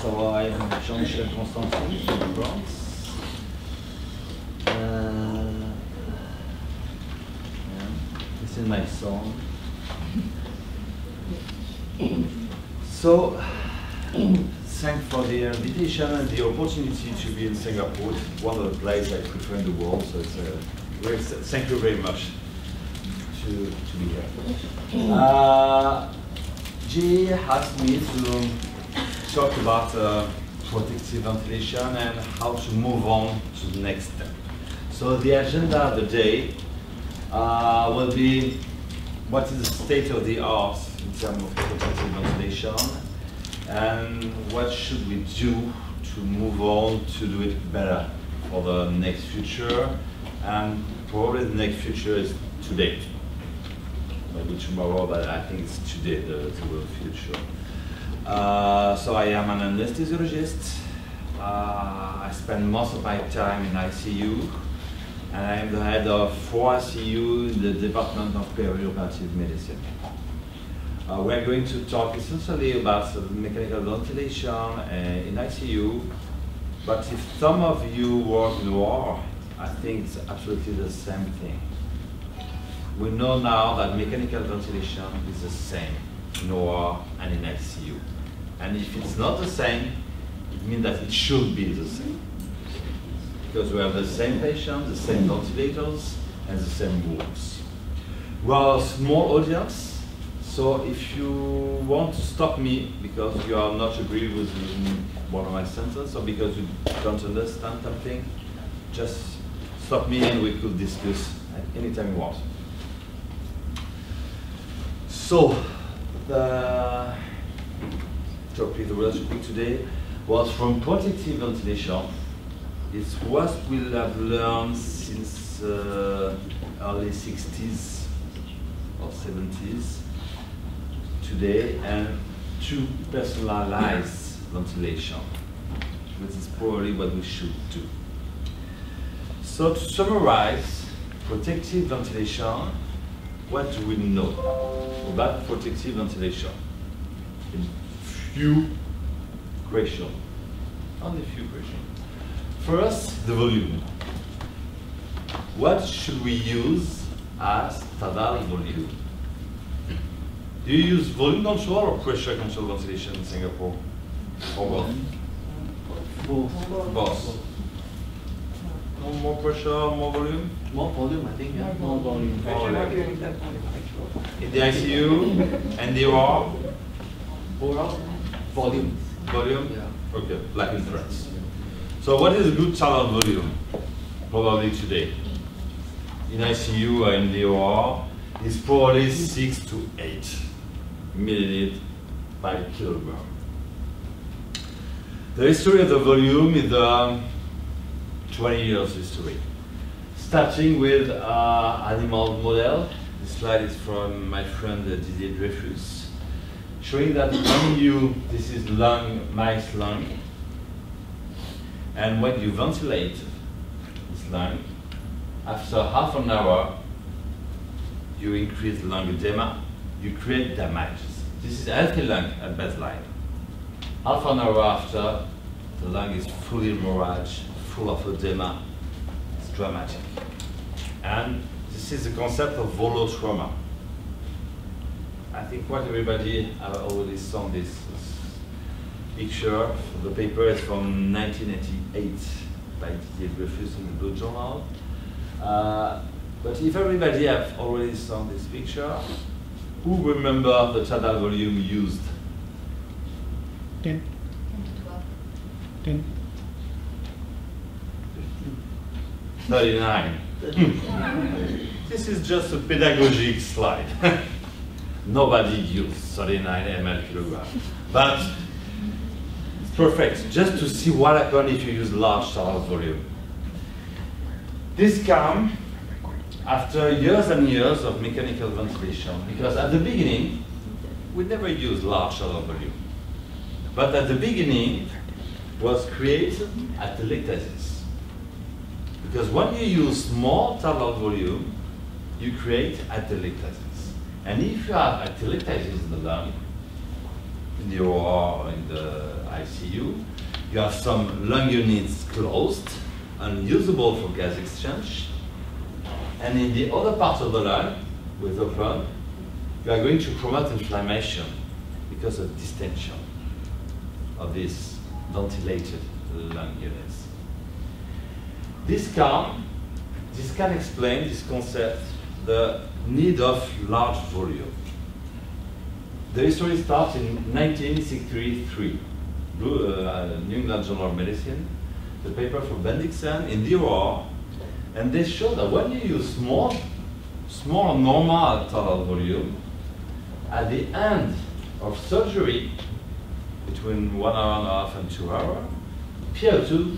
So I am Jean-Michel Constantin from France. This is my song. So, thanks for the invitation and the opportunity to be in Singapore. It's one of the places I prefer in the world, so it's thank you very much to be here. GE asked me to talk about protective ventilation and how to move on to the next step. So the agenda of the day will be what is the state of the art in terms of protective ventilation and what should we do to move on to do it better for the next future, and probably the next future is today. Maybe tomorrow, but I think it's today, the real future. So I am an anesthesiologist. I spend most of my time in ICU, and I am the head of 4 ICU in the Department of Perioperative Medicine. We're going to talk essentially about mechanical ventilation in ICU, but if some of you work in war, I think it's absolutely the same thing. We know now that mechanical ventilation is the same in OR and in ICU. And if it's not the same, it means that it should be the same. Because we have the same patients, the same ventilators, and the same rules. We are a small audience, so if you want to stop me because you are not agree with one of my sentences or because you don't understand something, just stop me and we could discuss at any time you want. So, the topic the relationship today was from protective ventilation. It's what we have learned since early 60s or 70s today, and to personalize ventilation, which is probably what we should do. So to summarize, protective ventilation, what do we know about protective ventilation? In few questions, only few questions. First, the volume. What should we use as standard volume? Do you use volume control or pressure control ventilation in Singapore? Or both? Both. No more pressure, more volume? More volume, I think. Yeah. More volume. In the ICU and the OR? Overall, volume. Volume? Yeah. Okay, like in France. So what is a good standard volume? Probably today. In ICU or in the OR, it's probably 6 to 8 milliliters per kilogram. The history of the volume is 20 years history. Starting with animal model. This slide is from my friend Didier Dreyfus, showing that when this is lung, mice lung, and when you ventilate this lung, after half an hour, you increase lung edema, you create damages. This is a healthy lung at baseline. Half an hour after, the lung is fully hemorrhaged, full of edema. It's dramatic. And this is the concept of volotrauma. I think quite everybody have already saw this picture. The paper is from 1988 by Didier Dreyfus in the Blue Journal. But if everybody have already seen this picture, who remember the total volume used? 10. 10. 39. This is just a pedagogic slide. Nobody used 39 ml kilogram. But it's perfect, just to see what happens if you use large total volume. This comes after years and years of mechanical ventilation, because at the beginning, we never used large total volume. But at the beginning, was created atelectasis. Because when you use small total volume, you create atelectasis. And if you have atelectasis in the lung, in the OR or in the ICU, ICU. You have some lung units closed, unusable for gas exchange. And in the other part of the lung, with open, you are going to promote inflammation because of distension of these ventilated lung units. This can explain this concept, the need of large volume. The history starts in 1963, New England Journal of Medicine, the paper from Bendixen in the OR, and they show that when you use small normal total volume, at the end of surgery, between 1 hour and a half and 2 hours, PO2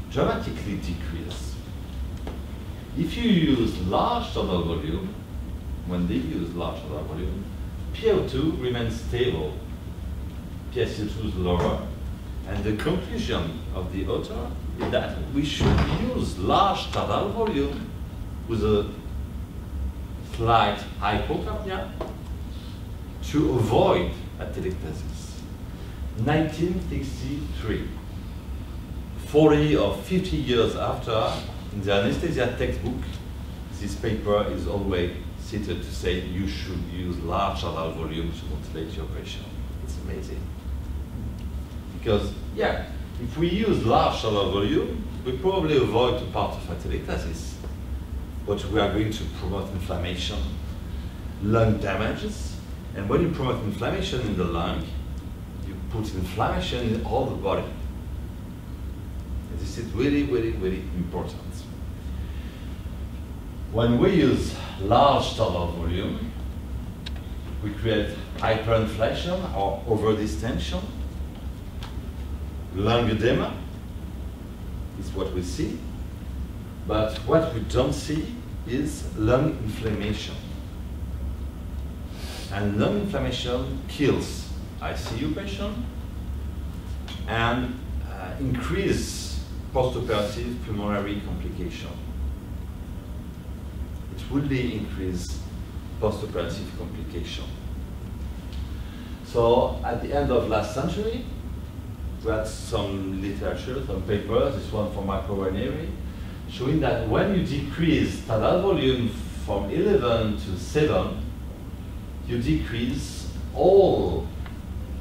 dramatically decrease. If you use large total volume, when they use large total volume, PO2 remains stable, PSO2 is lower, and the conclusion of the author is that we should use large total volume with a slight hypocapnia to avoid atelectasis. 1963, 40 or 50 years after, in the anesthesia textbook, this paper is always cited to say you should use large total volume to ventilate your patient. It's amazing. Because, yeah, if we use large total volume, we probably avoid the part of atelectasis, but we are going to promote inflammation, lung damages, and when you promote inflammation in the lung, you put inflammation in all the body. And this is really, really, really important. When we use large total volume, we create hyperinflation or overdistension. Lung edema is what we see, but what we don't see is lung inflammation. And lung inflammation kills ICU patient and increase postoperative pulmonary complication. It really increase postoperative complication. So at the end of last century, we had some literature, some papers, this one from microRNA, showing that when you decrease total volume from 11 to 7, you decrease all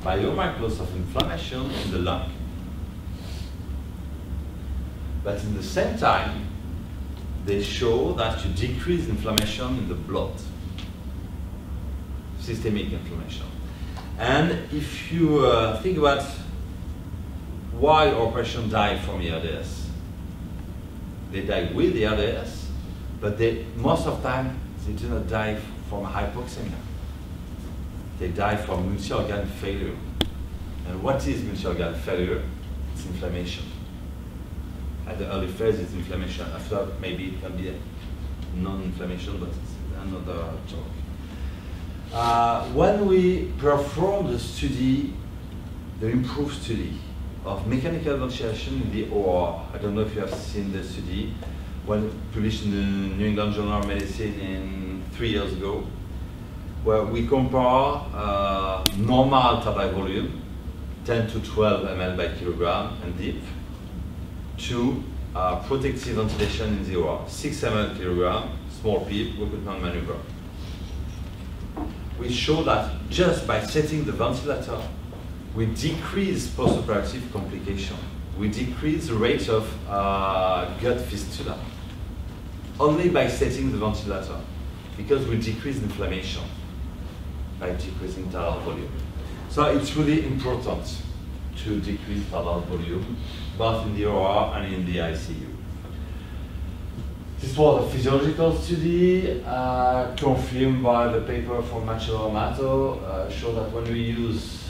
biomarkers of inflammation in the lung. But in the same time, they show that you decrease inflammation in the blood, systemic inflammation. And if you think about why our patients die from ERDS, they die with ERDS, but most of the time they do not die from hypoxemia. They die from multi-organ failure. And what is multi-organ failure? It's inflammation. At the early phase, it's inflammation. After, maybe it can be a non-inflammation, but it's another talk. When we perform the study, the improved study of mechanical ventilation in the OR, I don't know if you have seen the study, when published in the New England Journal of Medicine 3 years ago, where we compare normal total volume, 10 to 12 ml by kilogram and deep, to protective ventilation in the OR, 6 ml kilogram, small PEEP, recruitment maneuver. We show that just by setting the ventilator, we decrease postoperative complication. We decrease the rate of gut fistula, only by setting the ventilator, because we decrease inflammation by decreasing total volume. So it's really important to decrease total volume, both in the OR and in the ICU. This was a physiological study confirmed by the paper from Macho Amato, show that when we use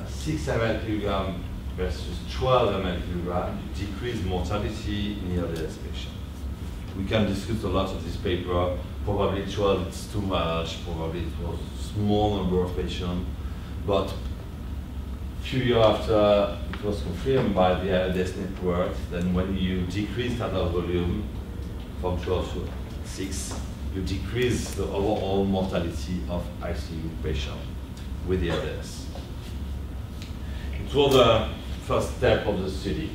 6 ml kilogram versus 12 ml kilogram, you decrease mortality in ERDS patients. We can discuss a lot of this paper. Probably 12 is too much, probably it was a small number of patients, but a few years after it was confirmed by the ERDS network, then when you decrease total volume from 12 to 6, you decrease the overall mortality of ICU patients with ERDS. to the first step of the study.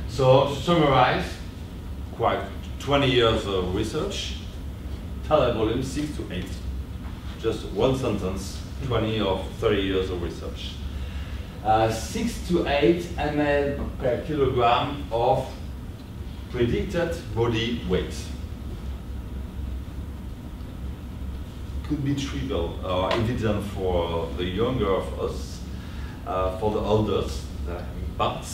So to summarize, quite 20 years of research, total volume 6 to 8. Just one sentence, 20 or 30 years of research. 6 to 8 ml per kilogram of predicted body weight. Could be trivial or evident for the younger of us, for the elders, but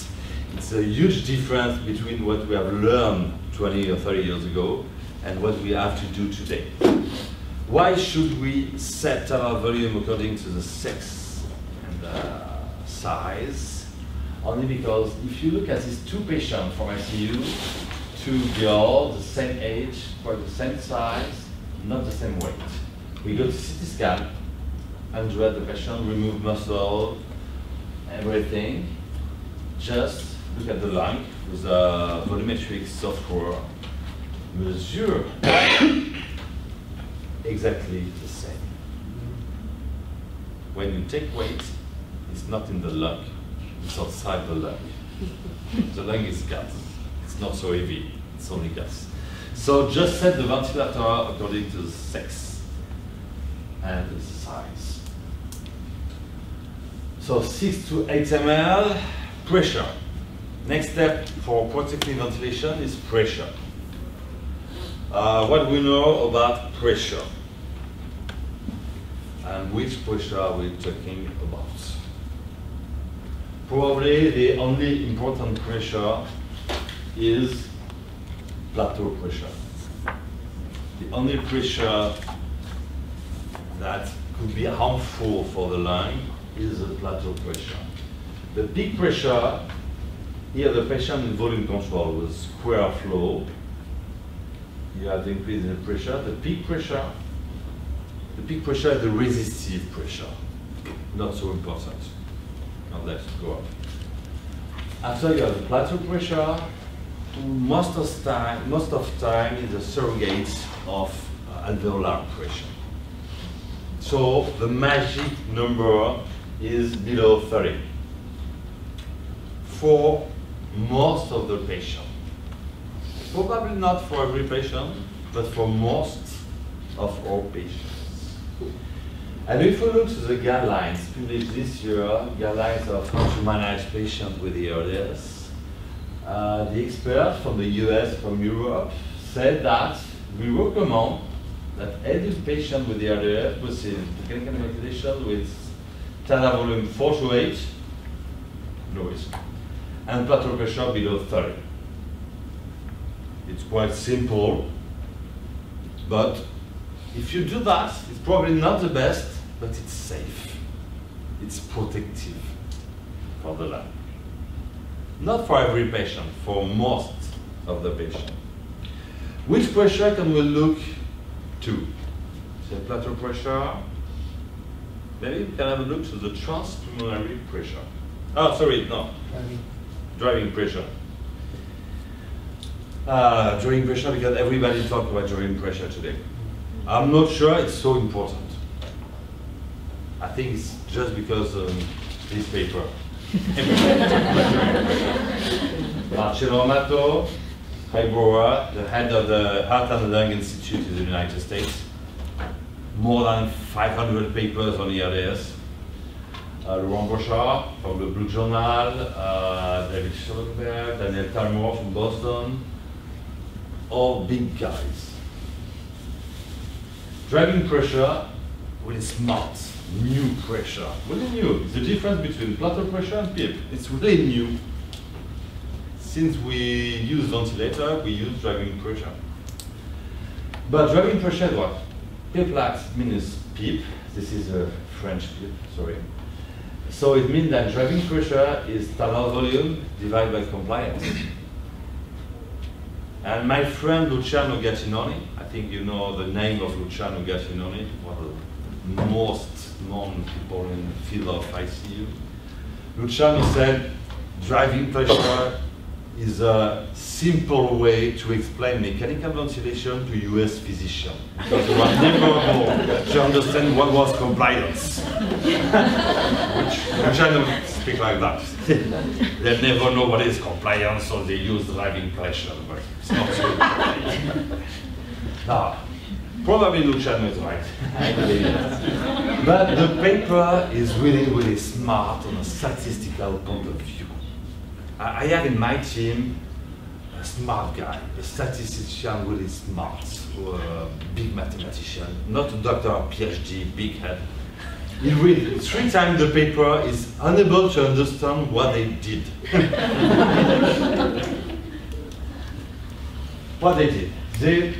it's a huge difference between what we have learned 20 or 30 years ago and what we have to do today. Why should we set our volume according to the sex and size? Only because if you look at these two patients from ICU, two girls, the same age, quite the same size, not the same weight. We go to CT scan, android the patient, remove muscle, everything. Just look at the lung with a volumetric software, measure exactly the same. When you take weight, it's not in the lung, it's outside the lung. The lung is gas, it's not so heavy, it's only gas. So just set the ventilator according to the sex and the size. So 6 to 8 ml, pressure. Next step for protective ventilation is pressure. What we know about pressure? And which pressure are we talking about? Probably the only important pressure is plateau pressure. The only pressure that could be harmful for the lung is the plateau pressure. The peak pressure, here the patient in volume control with square flow, you have the increase in the pressure. The peak pressure is the resistive pressure, not so important, unless it go up. After you have the plateau pressure, most of time is a surrogate of alveolar pressure. So the magic number is below 30 for most of the patients. Probably not for every patient, but for most of our patients. And if we look to the guidelines published this year, guidelines of how to manage patients with ERDS, the experts from the US, from Europe, said that we recommend that every patient with ERDS receive mechanical ventilation with total volume 4 to 8, no risk, and plateau pressure below 30. It's quite simple, but if you do that, it's probably not the best, but it's safe. It's protective for the lung. Not for every patient, for most of the patients. Which pressure can we look to? So plateau pressure. Maybe we can have a look to the transpulmonary pressure. Oh, sorry, no. Driving pressure. Driving pressure, because everybody talks about driving pressure today. I'm not sure it's so important. I think it's just because of this paper. Marcello Amato, Highbrower, the head of the Heart and Lung Institute in the United States. More than 500 papers on ERDS. Laurent Bochard from the Blue Journal, David Schoenberg, Daniel Talmore from Boston. All big guys. Driving pressure, really smart, new pressure. Really new. It's the difference between plateau pressure and PIP. It's really new. Since we use ventilator, we use driving pressure. But driving pressure is what? PIP lax means PIP. This is a French PIP, sorry. So it means that driving pressure is total volume divided by compliance. And my friend Luciano Gattinoni, I think you know the name of Luciano Gattinoni, one of the most known people in the field of ICU. Luciano said driving pressure is a simple way to explain mechanical ventilation to US physicians, because they were never able to understand what was compliance. which I don't speak like that. They never know what is compliance, so they use driving pressure, but it's not true. Now, probably Luciano is right. I believe it. But the paper is really, really smart on a statistical point of view. I have in my team a smart guy, a statistician really smart, a big mathematician, not a doctor or PhD, big head. He read 3 times the paper, is unable to understand what they did. What they did? They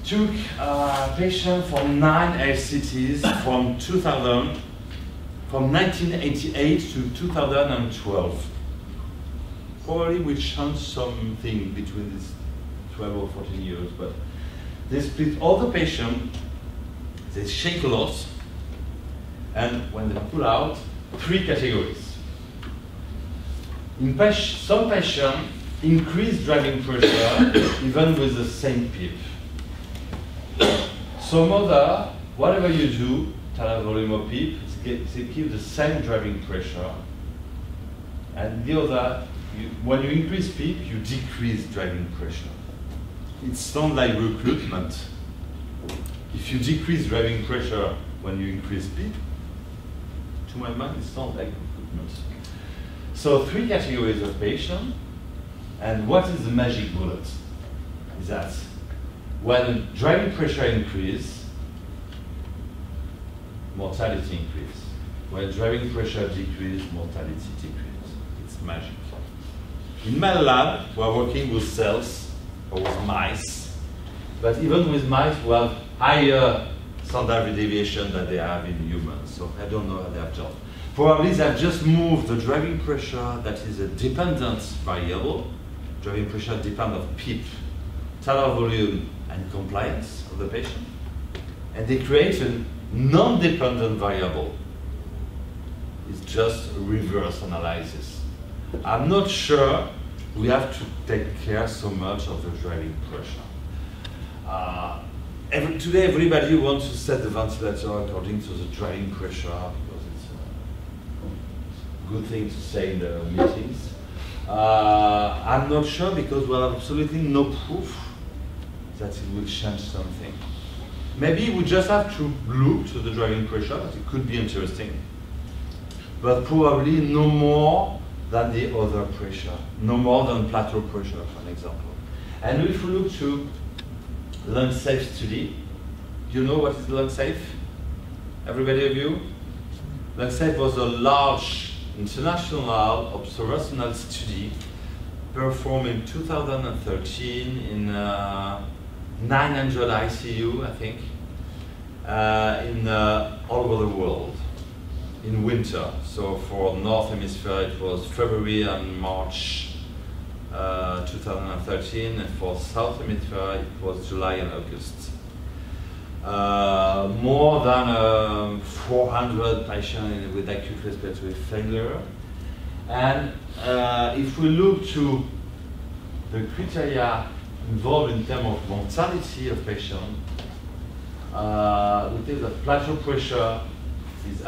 took patients from 9 LCTs from 2000, from 1988 to 2012. Probably we changed something between these 12 or 14 years, but they split all the patients, they shake a lot, and when they pull out, 3 categories. In some patients increase driving pressure even with the same PIP. Some other, whatever you do, tidal volume or PIP, they keep the same driving pressure, and the other, when you increase PIP, you decrease driving pressure. It sounds like recruitment. If you decrease driving pressure when you increase PIP, to my mind, it sounds like recruitment. So 3 categories of patients, and what is the magic bullet? Is that when driving pressure increases, mortality increases. When driving pressure decreases, mortality decreases. It's magic. In my lab, we're working with cells or with mice, but even with mice, we have higher standard deviation than they have in humans, so I don't know how they have done. Probably they have just moved the driving pressure that is a dependent variable. Driving pressure depends on PIP, tidal volume, and compliance of the patient, and they create a non-dependent variable. It's just a reverse analysis. I'm not sure we have to take care so much of the driving pressure. Today everybody wants to set the ventilator according to the driving pressure because it's a good thing to say in the meetings. I'm not sure because we have absolutely no proof that it will change something. Maybe we just have to look to the driving pressure, it could be interesting. But probably no more than the other pressure, no more than plateau pressure, for an example. And if we look to lung safe study, you know what is lung safe? Everybody of you? Lung safe was a large international observational study performed in 2013 in 900 ICU, I think, all over the world. In winter, so for North Hemisphere it was February and March 2013, and for South Hemisphere it was July and August. More than 400 patients with acute respiratory failure, and if we look to the criteria involved in terms of mortality of patients, we think that plateau pressure is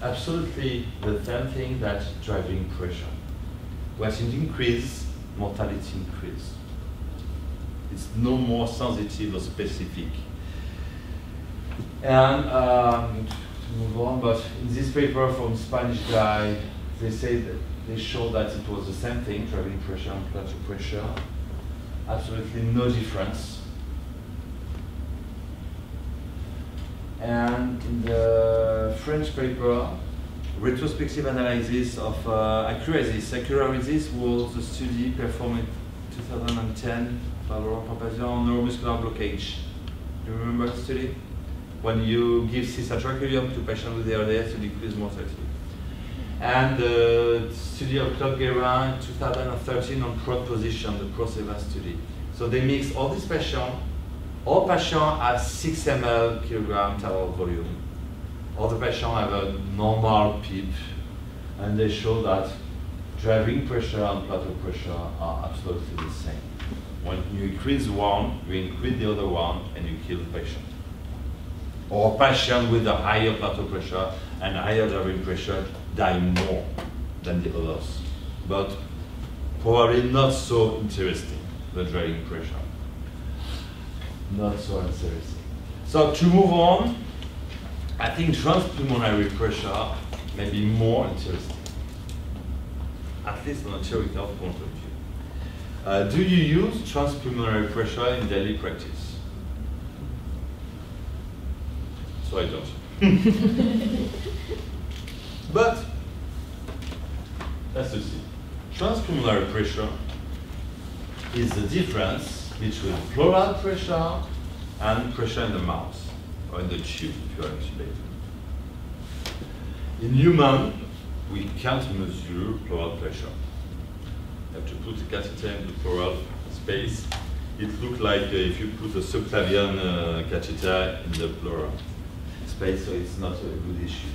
absolutely the same thing that driving pressure. When it increases, mortality increases. It's no more sensitive or specific. And to move on, but in this paper from Spanish guy, they say that they showed that it was the same thing, driving pressure and plateau pressure. Absolutely no difference. And in the French paper, retrospective analysis of accuracies. Accuracies was a study performed in 2010 by Laurent Papazian on neuromuscular blockage. Do you remember the study? When you give cisatracurium to patients with ARDS, you decrease mortality. And the study of Clermont-Ferrand in 2013 on prone position, the ProSEVA study. So they mix all these patients. All patients have 6 ml kilogram tidal volume. All the patients have a normal PIP, and they show that driving pressure and plateau pressure are absolutely the same. When you increase one, you increase the other one, and you kill the patient. Or patient with a higher plateau pressure and higher driving pressure die more than the others. But probably not so interesting, the driving pressure. Not so interesting. So to move on, I think transpulmonary pressure may be more interesting, at least on a theoretical point of view. Do you use transpulmonary pressure in daily practice? So I don't. But let's see. Transpulmonary pressure is the difference between pleural pressure and pressure in the mouth or in the tube if you are intubated. In human, we can't measure pleural pressure. You have to put a catheter in the pleural space. It looks like if you put a subclavian catheter in the pleural space, so it's not a good issue.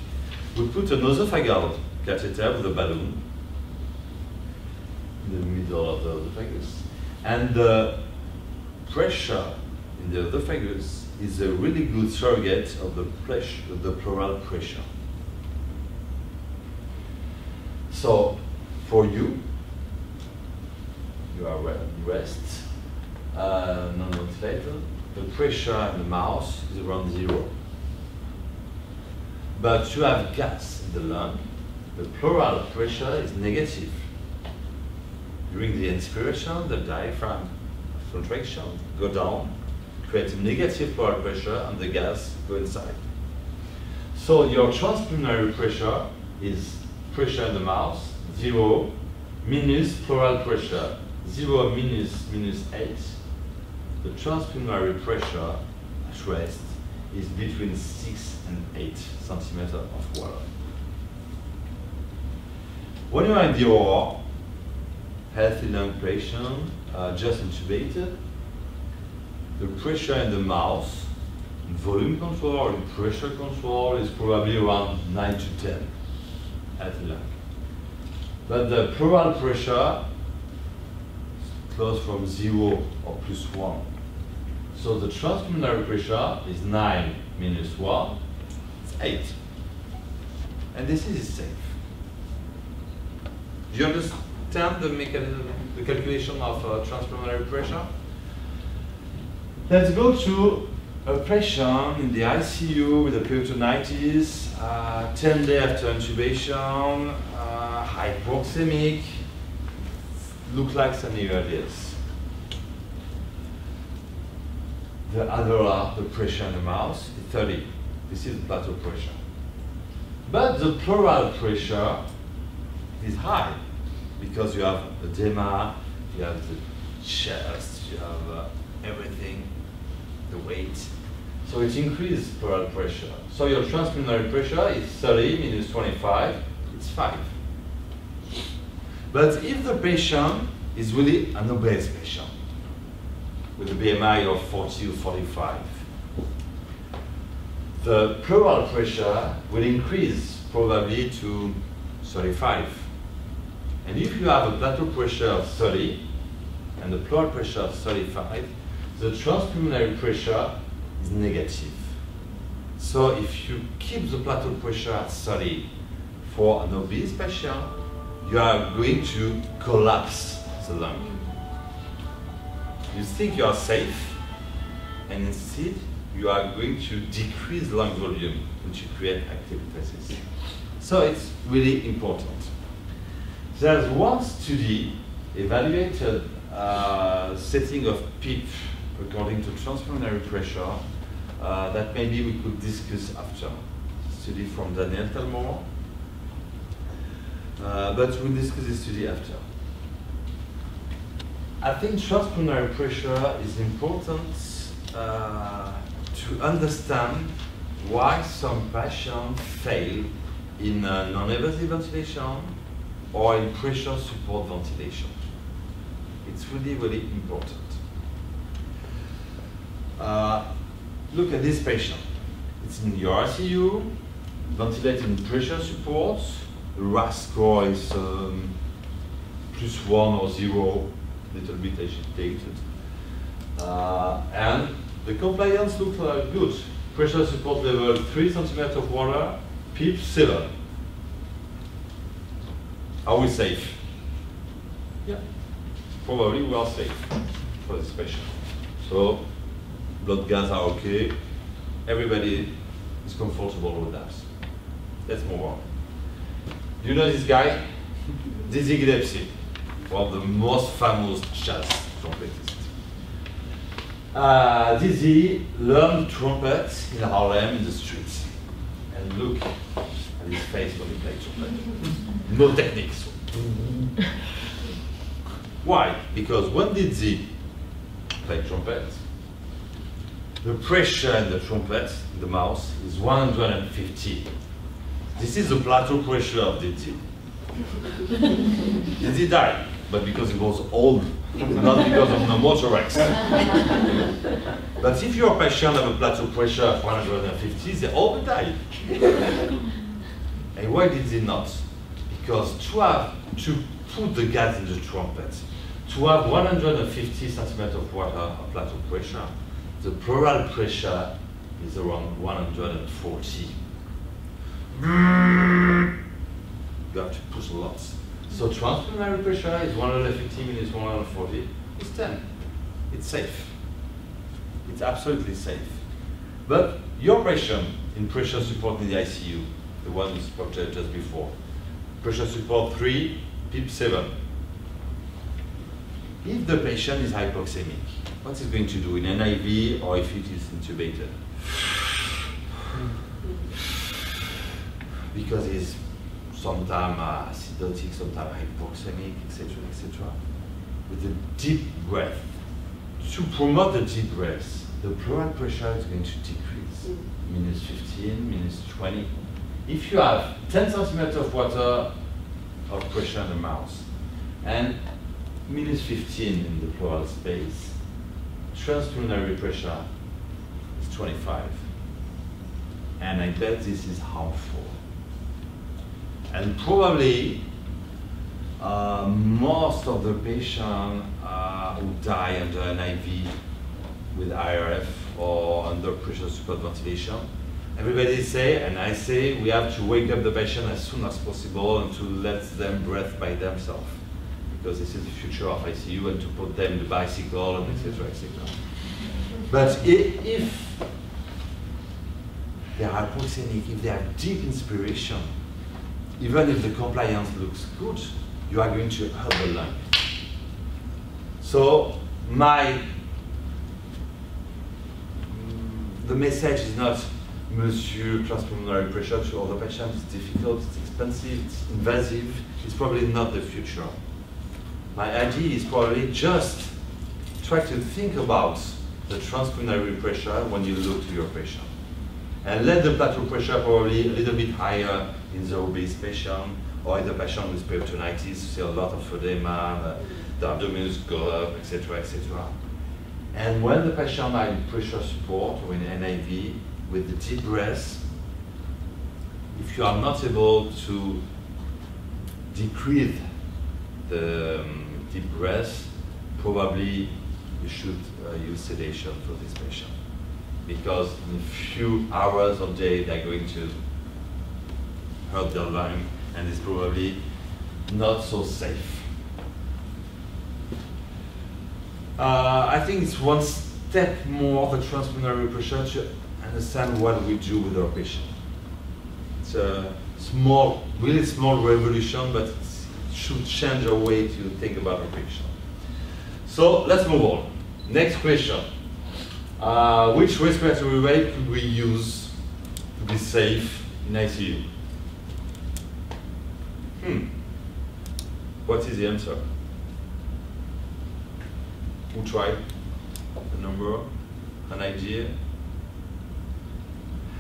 We put an esophageal catheter with a balloon in the middle of the esophagus. And the pressure in the esophagus is a really good surrogate of the pleural pressure. So, for you, you are rest, non-ventilated, the pressure in the mouth is around 0. But you have gas in the lung, the pleural pressure is negative. During the inspiration, the diaphragm contraction go down, create a negative pleural pressure, and the gas go inside. So your transpulmonary pressure is pressure in the mouth, 0 minus pleural pressure, 0 minus 8. The transpulmonary pressure at rest is between 6 and 8 centimeters of water. When you are in the OR, healthy lung patient, just intubated, the pressure in the mouth, in volume control or in pressure control, is probably around 9 to 10 healthy lung. But the pleural pressure is close from 0 or plus 1. So the transpulmonary pressure is 9 minus 1, it's 8. And this is safe. Do you understand the mechanism, the calculation of transpulmonary pressure? Let's go to a patient in the ICU with a peritonitis, 10 days after intubation, hypoxemic, look like semi-earliest. The alveolar, the pressure in the mouth, is 30. This is the plateau pressure. But the pleural pressure is high because you have edema, you have the chest, you have everything, the weight. So it increases pleural pressure. So your transpulmonary pressure is 30 minus 25, it's 5. But if the patient is really an obese patient, with a BMI of 40 or 45, the pleural pressure will increase probably to 35. And if you have a plateau pressure of 30 and the pleural pressure of 35, the transpulmonary pressure is negative. So if you keep the plateau pressure at 30 for an obese patient, you are going to collapse the lung. You think you are safe, and instead you are going to decrease lung volume, which you create active phases. So it's really important. There's one study evaluated setting of PEEP according to transpulmonary pressure that maybe we could discuss after. Study from Daniel Talmor, but we'll discuss this study after. I think transpulmonary pressure is important to understand why some patients fail in non-invasive ventilation or in pressure support ventilation. It's really, really important. Look at this patient. It's in your ICU, ventilated in pressure support. The RAS score is +1 or 0, little bit agitated. And the compliance looks good. Pressure support level 3 centimeters of water, PEEP 7. Are we safe? Yeah, probably we are safe for this patient. So blood gas are okay. Everybody is comfortable with that. Let's move on. You know this guy? Dizzy Gillespie, one of the most famous jazz trumpetists. Dizzy learned trumpet in Harlem in the streets. And look at his face when he played trumpet. No techniques. Why? Because when Dizzy played trumpet, the pressure in the trumpet, in the mouth, is 150. This is the plateau pressure of Dizzy. Dizzy died, but because he was old, not because of pneumothorax. But if your patient have a plateau pressure of 150, they all die. And why did they not? Because to put the gas in the trumpet, to have 150 centimeters of water of plateau pressure, the pleural pressure is around 140. You have to push a lot. So transpulmonary pressure is 150 minus 140. It's 10. It's safe. It's absolutely safe. But your patient in pressure support in the ICU, the one we spoke just before, pressure support 3, PEEP 7. If the patient is hypoxemic, what is going to do in NIV or if it is intubated? Because he's sometimes acidotic, sometimes hypoxemic, etc., etc. With a deep breath. To promote the deep breath, the pleural pressure is going to decrease. Minus 15, minus 20. If you have 10 centimeters of water of pressure in the mouth and minus 15 in the pleural space, transpulmonary pressure is 25. And I bet this is harmful. And probably most of the patients who die under an IV with IRF or under pressure support ventilation, everybody say, and I say, we have to wake up the patient as soon as possible and to let them breathe by themselves. Because this is the future of ICU and to put them in the bicycle and etc., etc. But if they are hypoxemic, if they have deep inspiration, even if the compliance looks good, you are going to hurt the lung. So the message is not, Monsieur, transpulmonary pressure to other patients is difficult, it's expensive, it's invasive, it's probably not the future. My idea is probably just try to think about the transpulmonary pressure when you look to your patient. And let the plateau pressure probably a little bit higher in the obese patient or in the patient with peritonitis, see a lot of edema, the abdominals go up, etc., etc. And when the patient are in pressure support or in NIV with the deep breath, if you are not able to decrease the deep breath, probably you should use sedation for this patient. Because in a few hours of day, they're going to hurt their lung, and it's probably not so safe. I think it's one step more the transpulmonary pressure to understand what we do with our patient. It's a small, really small revolution, but it should change our way to think about our patient. So let's move on. Next question. Which respiratory rate could we use to be safe in ICU? What is the answer? Who tried? A number? An idea?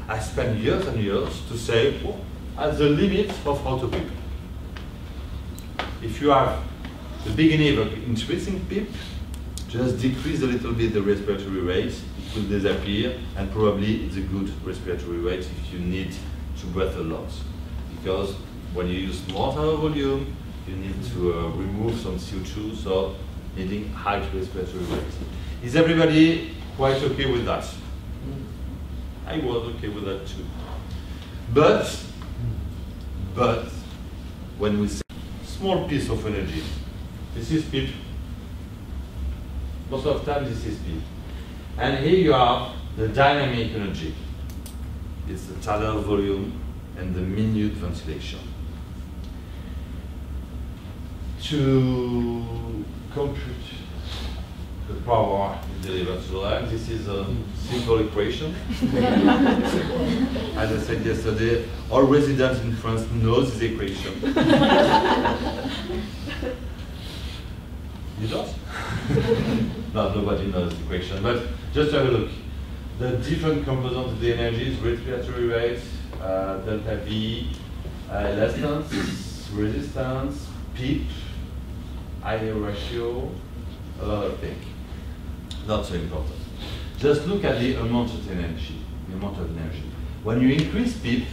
I spent years and years to say, oh, at the limit of how to PEEP. If you have the beginning of increasing PEEP, just decrease a little bit the respiratory rate, it will disappear, and probably it's a good respiratory rate if you need to breathe a lot. Because when you use smaller volume, You need to remove some CO2, so needing high respiratory rate. Is everybody quite okay with that? I was okay with that too. But when we say small piece of energy, this is PIP. Most of the time this is PIP. And here you have the dynamic energy. It's the tidal volume and the minute ventilation. To compute the power delivered to the lung, this is a simple equation. As I said yesterday, all residents in France know this equation. You don't? No, nobody knows the equation, but just have a look. The different components of the energy is respiratory rate, delta V, elastance, resistance, PIP, IO ratio, a lot of things. Not so important. Just look at the amount of energy. When you increase PIP,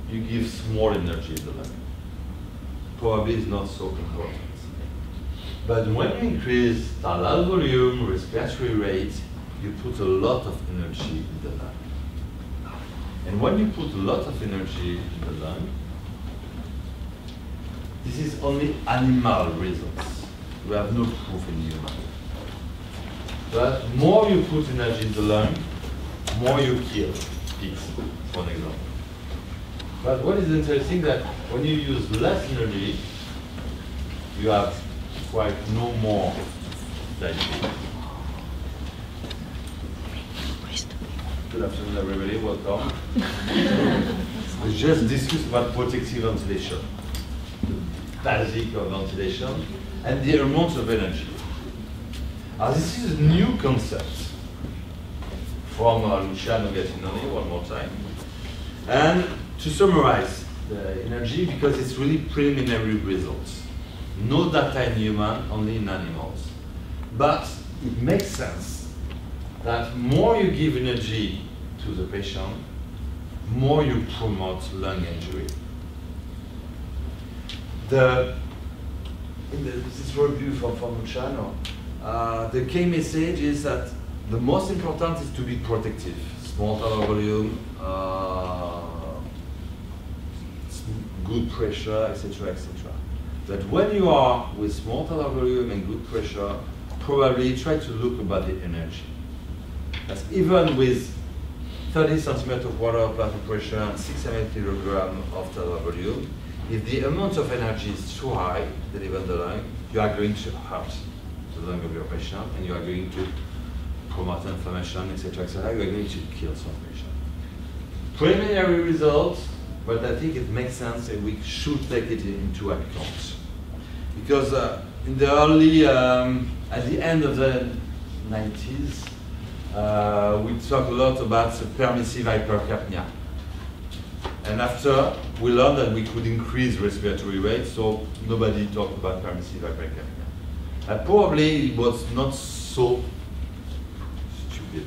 you give more energy in the lung. Probably it's not so important. But when you increase tidal volume, respiratory rate, you put a lot of energy in the lung. And when you put a lot of energy in the lung, this is only animal results. We have no proof in human. But more you put energy in the lung, more you kill pigs, for example. But what is interesting that when you use less energy, you have quite no more diabetes. Good afternoon, everybody. Welcome. We just discussed about protective ventilation, the basic of ventilation, and the amount of energy. This is a new concept from Luciano Gattinoni, one more time. And to summarize the energy, because it's really preliminary results. No data in human, only in animals. But it makes sense that more you give energy to the patient, more you promote lung injury. In this review from Luciano, the key message is that the most important is to be protective. Small tidal volume, good pressure, etc., etc. That when you are with small tidal volume and good pressure, probably try to look about the energy. That's even with 30 centimeters of water plasma pressure and 600 kilograms of tidal volume, if the amount of energy is too high, delivered in the lung, you are going to hurt the lung of your patient, and you are going to promote inflammation, etc., etc. You are going to kill some patient. Preliminary results, but I think it makes sense, and we should take it into account. Because in the early, at the end of the 90s, we talked a lot about permissive hypercapnia. And after, we learned that we could increase respiratory rate, so nobody talked about permissive hypercapnia. Probably it was not so stupid.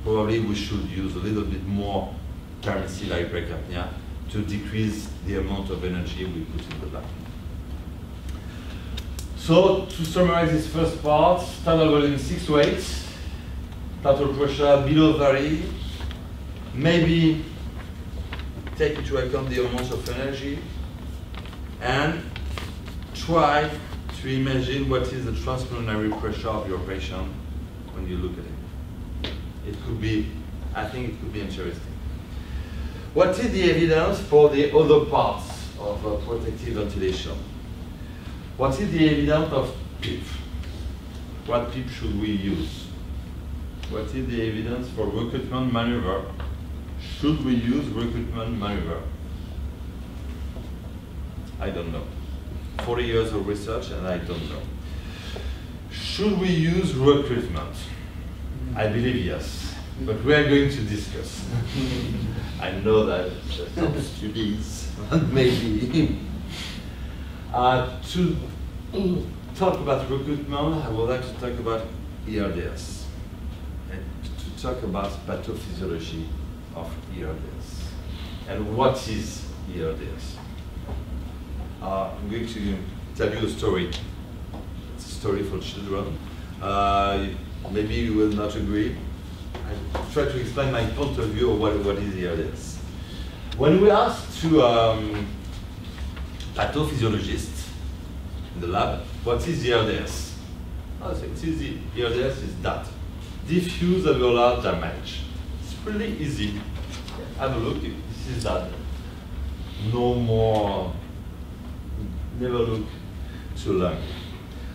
Probably we should use a little bit more permissive hypercapnia to decrease the amount of energy we put in the lung. So, to summarize this first part, tidal volume 6 to 8, total pressure below 30, maybe take into account the amount of energy, and try to imagine what is the transpulmonary pressure of your patient when you look at it. It could be, I think it could be interesting. What is the evidence for the other parts of protective ventilation? What is the evidence of PIP? What PIP should we use? What is the evidence for recruitment maneuver? Should we use recruitment maneuver? I don't know. 40 years of research and I don't know. Should we use recruitment? I believe yes, but we are going to discuss. I know that some studies, maybe. To talk about recruitment, I would like to talk about ERDS, and to talk about pathophysiology of ERDS. And what is ERDS? I'm going to tell you a story. It's a story for children. Maybe you will not agree. I try to explain my point of view of what is ERDS. When we ask to pathophysiologists in the lab, what is ERDS? I say, it's easy. ERDS is that. Diffuse alveolar damage. It's really easy. Have a look, this is that. No more, never look to lung.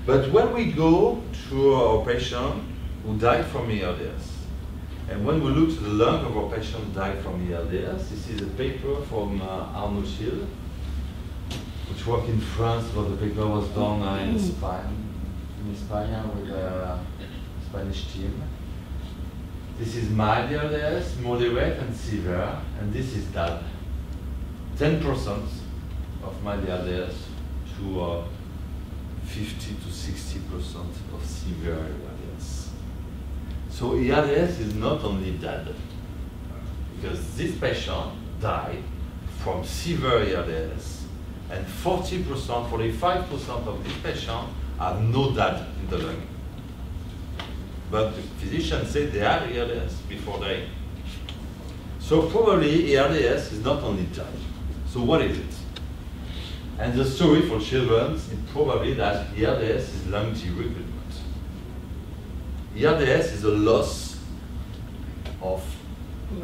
But when we go to our patient who died from ERDS, and when we look to the lung of our patient who died from ERDS, this is a paper from Arnaud Schill, which worked in France, but the paper was done in Spain with a Spanish team. This is mild ERDS, moderate and severe, and this is that. 10% of mild ERDS to 50 to 60% of severe ERDS. So ERDS is not only dead, because this patient died from severe ERDS, and 40%, 45% of these patients have no dead in the lung. But the physicians say they have ERDS before dying. So probably ERDS is not only dead. So what is it? And the story for children is probably that ERDS is lung derecruitment. ERDS is a loss of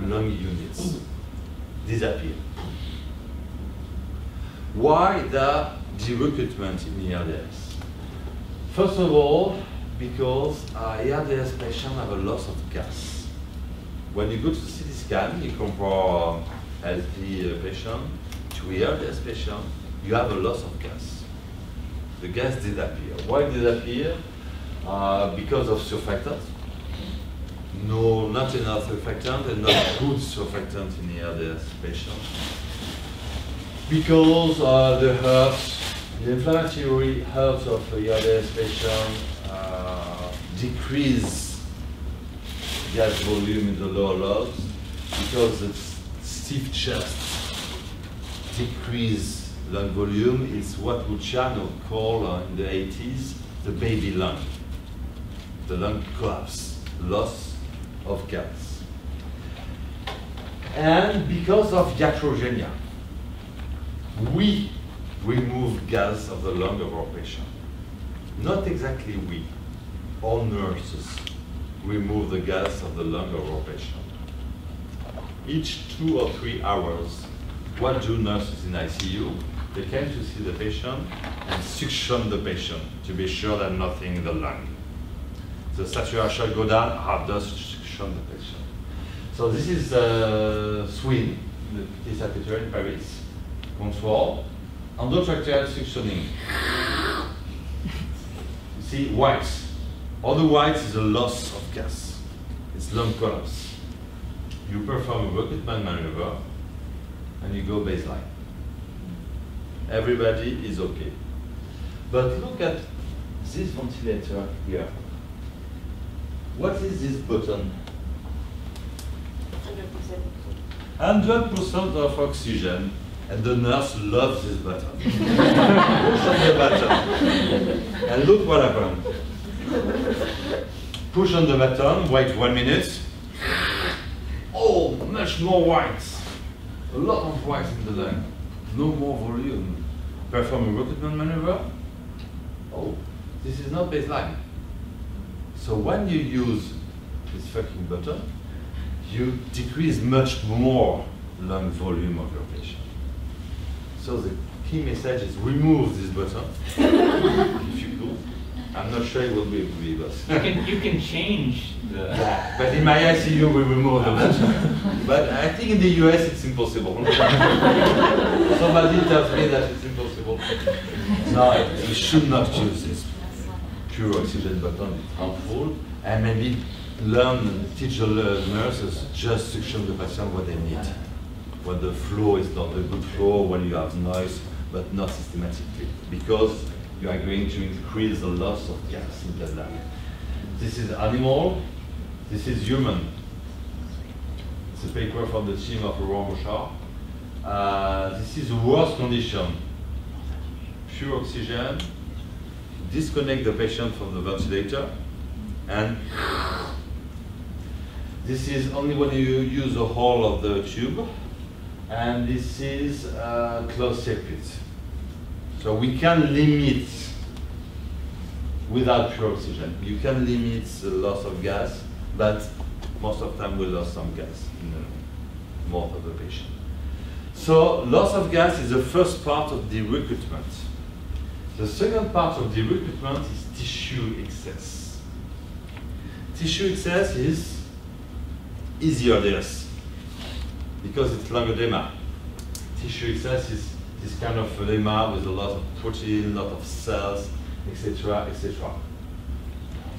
lung units, disappear. Why the derecruitment in ERDS? First of all, because ERDS patients have a loss of gas. When you go to the CT scan, you compare healthy patient to ERDS patient, you have a loss of gas. The gas disappear. Why disappear? Because of surfactant. No, not enough surfactant and not good surfactant in ERDS patient. Because the herbs, the inflammatory herbs of ERDS patient decrease gas volume in the lower lungs, because the stiff chest decrease lung volume. Is what Luciano called in the 80s the baby lung. The lung collapse, loss of gas. And because of iatrogenia, we remove gas of the lung of our patient. Not exactly we, all nurses remove the gas of the lung of our patient. Each 2 or 3 hours, what do nurses in ICU? They came to see the patient and suction the patient to be sure that nothing in the lung. The saturation go down, how does suction the patient? So this is Sweden, the Petit Salpêtrière in Paris, control, endotracheal suctioning. You see whites. All the whites is a loss of gas. It's lung collapse. You perform a recruitment maneuver and you go baseline. Everybody is okay. But look at this ventilator here. What is this button? 100% of oxygen, and the nurse loves this button. Push on the button, and look what happened. Push on the button, wait 1 minute. Oh, much more whites. A lot of whites in the lung. No more volume. Perform a recruitment maneuver. Oh, this is not baseline. So when you use this fucking button, you decrease much more lung volume of your patient. So the key message is remove this button, if you could. I'm not sure it will be with us. You can change the... Yeah, but in my ICU we remove the button. But I think in the US it's impossible. Somebody tells me that it's impossible. No, we should not use this pure oxygen button, it's harmful. And maybe teach the nurses just suction the patient what they need. When the flow is not a good flow, when you have noise, but not systematically. Because you are going to increase the loss of gas in the lung. This is animal, this is human. It's a paper from the team of Laurent Bouchard. This is the worst condition. pure oxygen, disconnect the patient from the ventilator, and this is only when you use the whole of the tube, and this is closed circuit. So we can limit, without pure oxygen, you can limit the loss of gas, but most of the time we lost some gas in the mouth of the patient. So loss of gas is the first part of the recruitment. The second part of the recruitment is tissue excess. Tissue excess is easier this because it's lung edema. Tissue excess is this kind of edema with a lot of protein, a lot of cells, etc., etc.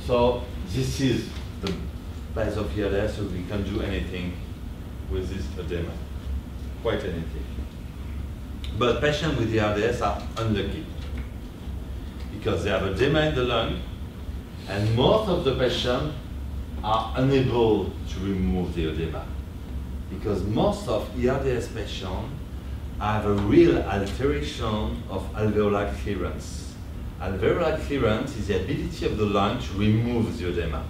So this is the base of ERDS, so we can do anything with this edema, quite anything. But patients with ERDS are unlucky because they have edema in the lung, and most of the patients are unable to remove the edema because most of ERDS patients have a real alteration of alveolar clearance. Alveolar clearance is the ability of the lung to remove the edema.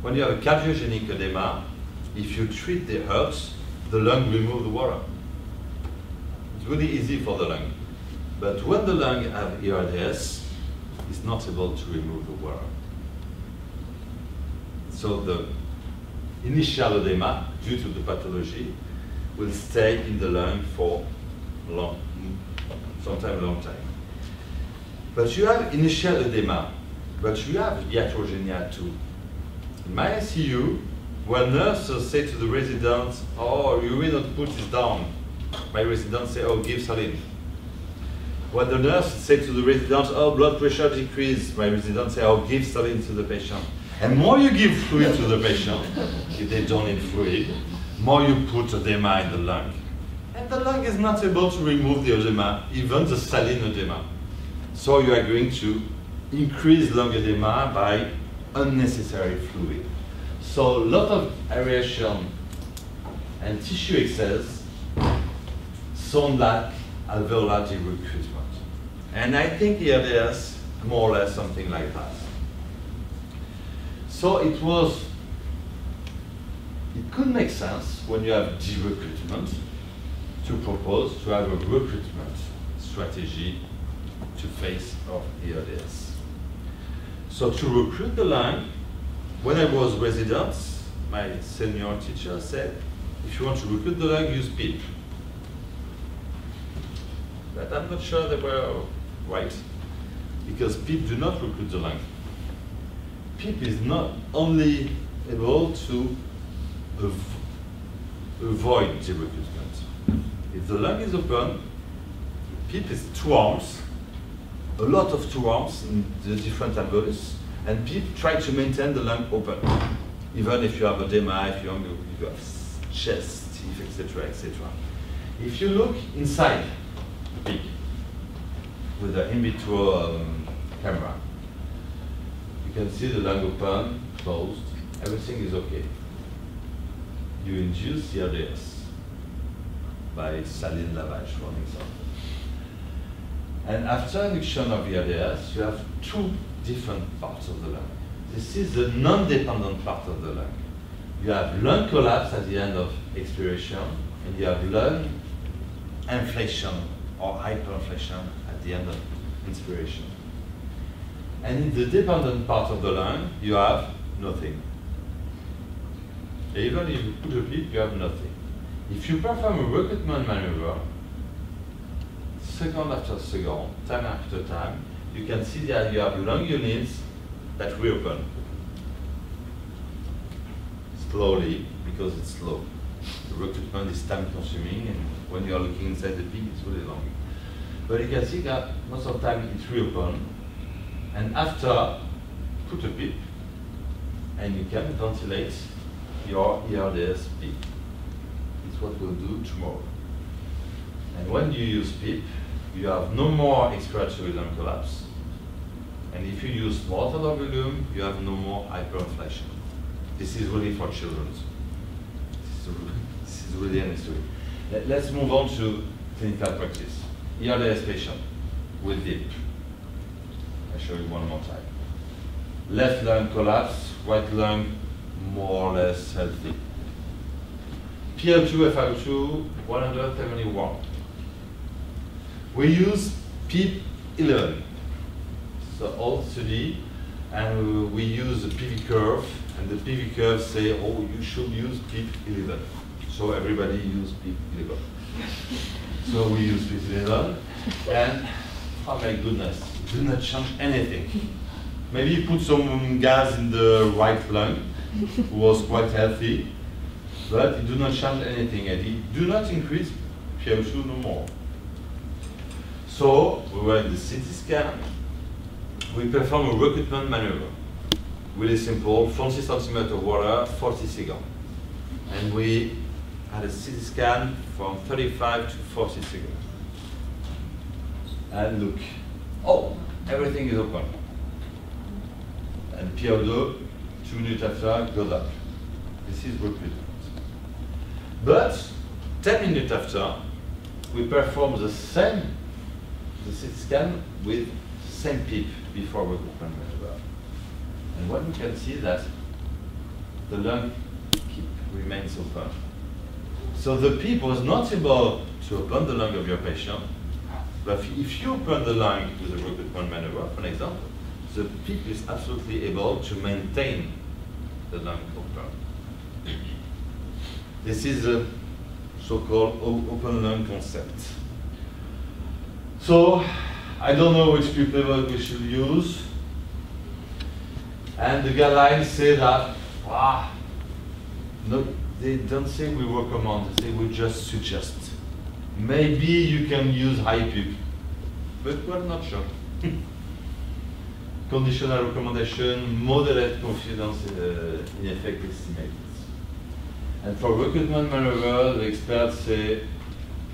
When you have a cardiogenic edema, if you treat the herbs, the lung remove the water. It's really easy for the lung. But when the lung have ERDS, it's not able to remove the water. So the initial edema, due to the pathology, will stay in the lung for sometimes a long time. But you have initial edema, but you have iatrogenia too. In my ICU, when nurses say to the residents, oh, urine output is down, my residents say, oh, give saline. When the nurse says to the residents, oh, blood pressure decreased, my residents say, oh, give saline to the patient. And more you give fluid to the patient, if they don't need fluid, more you put edema in the lung. And the lung is not able to remove the edema, even the saline edema. So you are going to increase lung edema by unnecessary fluid. So a lot of aeration and tissue excess sound like alveolar recruitment. And I think here there's more or less something like that. So it could make sense when you have de-recruitment to propose to have a recruitment strategy to face off ERDS. So to recruit the lung, when I was resident, my senior teacher said, if you want to recruit the lung, use PEEP. But I'm not sure they were right, because PEEP do not recruit the lung. PEEP is not only able to avoid the recruitment. If the lung is open, PEEP is 2 arms, a lot of 2 arms in the different alveolus, and PEEP try to maintain the lung open, even if you have edema, if you have chest, etc., etc. If you look inside the PEEP with the in vitro camera, you can see the lung open, closed, everything is okay. You induce ERDS by saline lavage, for example. And after induction of ERDS, you have 2 different parts of the lung. This is the non-dependent part of the lung. You have lung collapse at the end of expiration, and you have lung inflation or hyperinflation at the end of inspiration. And in the dependent part of the lung, you have nothing. Even if you put a PEEP, you have nothing. If you perform a recruitment maneuver, second after second, time after time, you can see that you have lung units that reopen. Slowly, because it's slow. The recruitment is time consuming, and when you are looking inside the PEEP, it's really long. But you can see that most of the time it's reopen, and after, put a PEEP, and you can ventilate your ERDS PEEP. It's what we'll do tomorrow. And when you use PEEP, you have no more expiratory lung collapse. And if you use smaller volume, you have no more hyperinflation. This is really for children. This is really an history. Let's move on to clinical practice. ERDS patient. with dip. I'll show you one more time. Left lung collapse, right lung more or less healthy. PO2, FiO2, 171. We use PEEP 11. So old study, and we use the PV curve, and the PV curve say, oh, you should use PEEP 11. So everybody use PEEP 11. So we use PEEP 11, and oh my goodness, it did not change anything. Maybe you put some gas in the right lung, who was quite healthy, but it do not change anything, and it do not increase PO2 no more. So we were in the CT scan. We perform a recruitment maneuver. Really simple, 40 centimeters of water, 40 seconds. And we had a CT scan from 35 to 40 seconds. And look, oh, everything is open. And PO2, 2 minutes after, goes up. This is recruitment. But 10 minutes after, we perform the same, the CT scan with same PEEP before recruitment maneuver. And what we can see that the lung remains open. So the PEEP was not able to open the lung of your patient, but if you open the lung with a recruitment maneuver, for example, the PEEP is absolutely able to maintain the lung open. This is a so-called open lung concept. So I don't know which PEEP level we should use. And the guidelines say that, no, they don't say we recommend, they say we just suggest. Maybe you can use high PEEP, but we're not sure. Conditional recommendation, moderate confidence in effect estimated. And for recruitment maneuver, the experts say,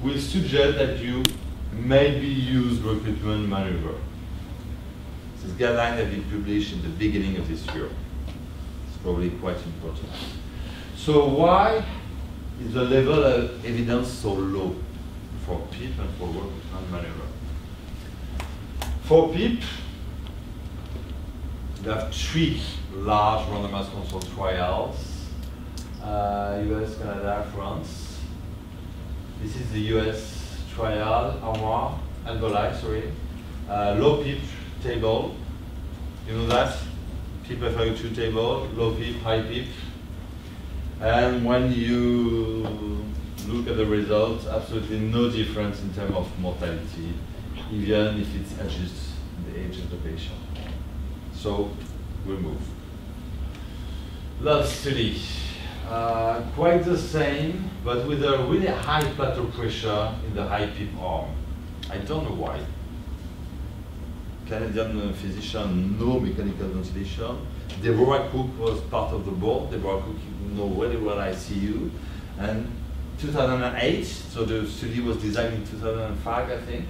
we suggest that you maybe use recruitment maneuver. This guideline has been published in the beginning of this year. It's probably quite important. So why is the level of evidence so low for PEEP and for recruitment maneuver? For PEEP, we have 3 large randomized controlled trials. US, Canada, France. This is the US trial, Armoire, Algolai, sorry. Low PEEP table. You know that? PEEP FiO2 table, low PEEP, high PEEP. And when you look at the results, absolutely no difference in terms of mortality, even if it's adjusted the age of the patient. So we move. Last study. Quite the same, but with a really high plateau pressure in the high PEEP arm. I don't know why. Canadian physician, no mechanical ventilation. Deborah Cook was part of the board. Deborah Cook, you know very well ICU. And 2008, so the study was designed in 2005, I think,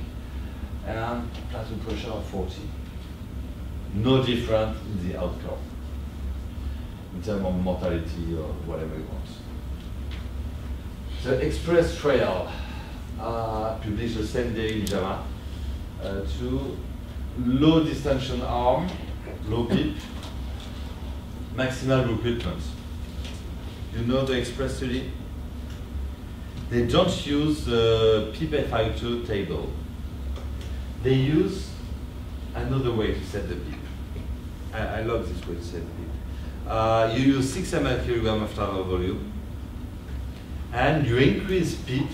and plateau pressure of 40. No different in the outcome, in terms of mortality or whatever you want. The Express trial, published the same day in JAMA, to low distension arm, low PEEP, maximal recruitment. You know the Express study? They don't use the PEEP FiO2 table. They use another way to set the PEEP. I love this way to set the PEEP. You use 6 ml/kg of total volume, and you increase PEEP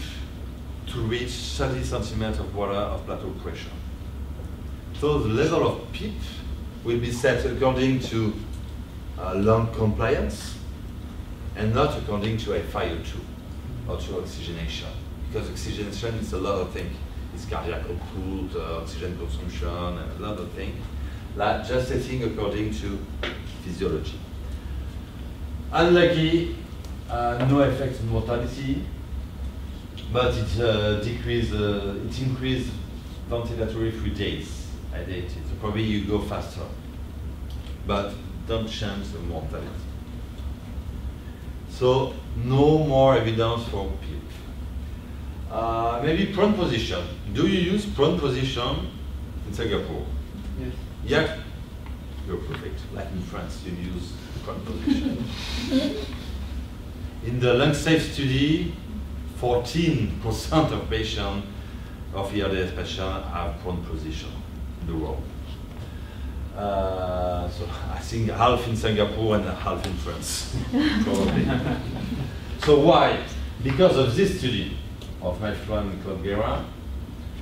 to reach 30 centimeters of water of plateau pressure. So the level of PEEP will be set according to lung compliance and not according to a FiO2 or to oxygenation. Because oxygenation is a lot of things. It's cardiac output, oxygen consumption, and a lot of things. Like just setting according to physiology. Unlucky, no effect on mortality, but it increased ventilatory free days. I did it. So probably you go faster, but don't change the mortality. So no more evidence for PEEP. Maybe prone position. Do you use prone position in Singapore. Yes. Yeah, you're perfect. Like in France, you use front position. In the lung safe study, 14% of patients of ERDS patients have prone position in the world. So I think half in Singapore and half in France, probably. So why? Because of this study of my friend Claude Guérin,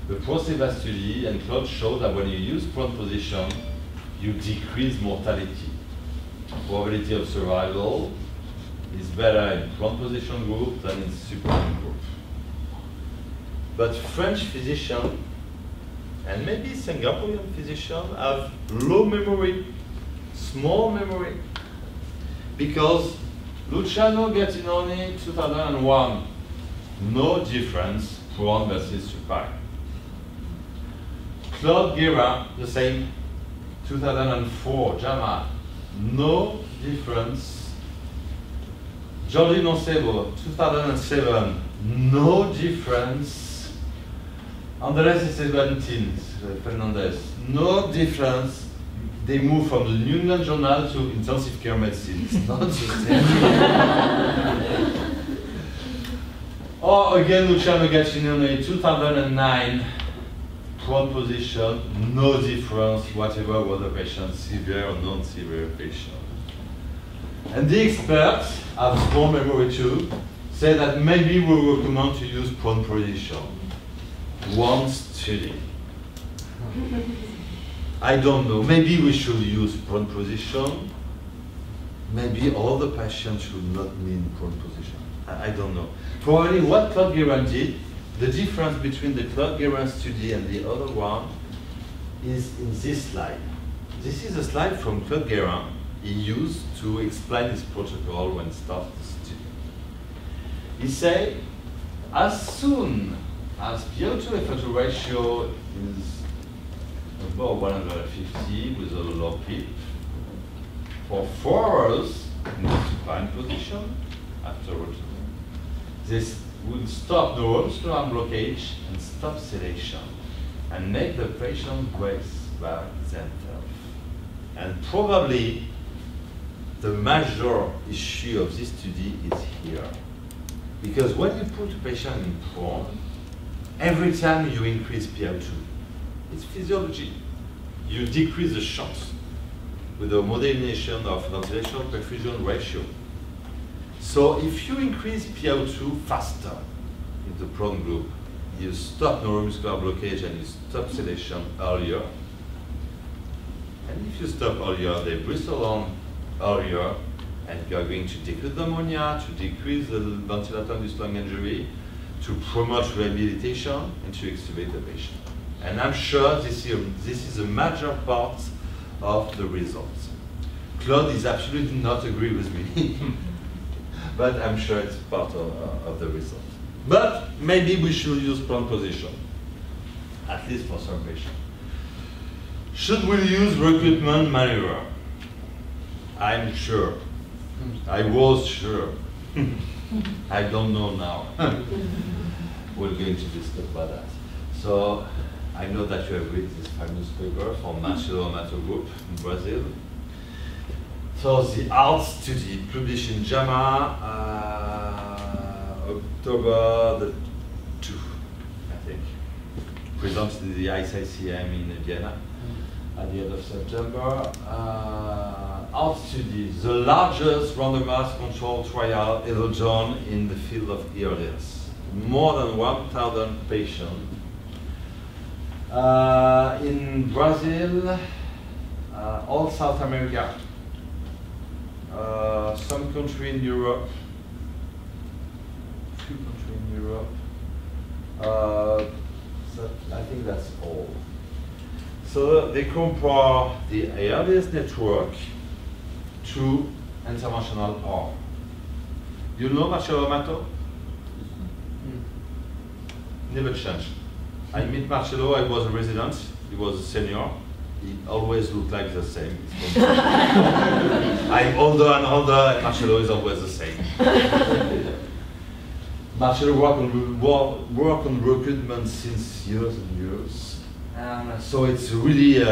the ProSEVA study, and Claude showed that when you use prone position, you decrease mortality. Probability of survival is better in prone position group than in supine group. But French physicians and maybe Singaporean physicians have low memory, small memory, because Luciano Gattinoni 2001, no difference, prone versus supine. Claude Guérin, the same, 2004, JAMA, no difference. Jordi Nocebo, 2007, no difference. Andrés Fernandez, no difference. They moved from the New England Journal to intensive care medicine. It's not the same. Or again, Luciano Gattinoni, 2009, prone position, no difference, whatever was the patient, severe or non-severe patient. And the experts have strong memory too, say that maybe we recommend to use prone position. One study. I don't know, maybe we should use prone position. Maybe all the patients should not mean prone position. I don't know. Probably what Claude Guérin did, the difference between the Claude Guérin study and the other one is in this slide. This is a slide from Claude Guérin he used to explain his protocol when he started the study. He said, as soon as VO2 effector ratio is above 150 with a low peak, for 4 hours in the supine position after rotating, this will stop neuromuscular blockage and stop sedation and make the patient brace by themselves. And probably the major issue of this study is here. Because when you put a patient in prone, every time you increase PO2, it's physiology. You decrease the shots with a modulation of ventilation perfusion ratio. So if you increase PO2 faster in the prone group, you stop neuromuscular blockage and you stop sedation earlier. And if you stop earlier, they breathe along earlier, and you are going to decrease pneumonia, to decrease the ventilator-induced lung injury, to promote rehabilitation, and to extubate the patient. And I'm sure this is a major part of the results. Claude is absolutely not agree with me, but I'm sure it's part of the result. But maybe we should use prone position, at least for some patients. Should we use recruitment maneuver? I'm sure. I was sure. I don't know now. We're going to discuss about that. So I know that you have read this famous paper from Marcelo Amato group in Brazil. So the ART study published in JAMA October the 2, I think. Presented in the ICICM in Vienna at the end of September. ART study, the largest randomized controlled trial ever done in the field of ERDS. More than 1,000 patients. In Brazil, all South America, some country in Europe, few countries in Europe. So I think that's all. So they compare the ERDS network to interventional arm. You know Marcelo Amato? Never changed. I meet Marcelo, I was a resident, he was a senior. He always looked like the same. I'm older and older, and Marcelo is always the same. Marcelo worked on recruitment since years and years. So it's really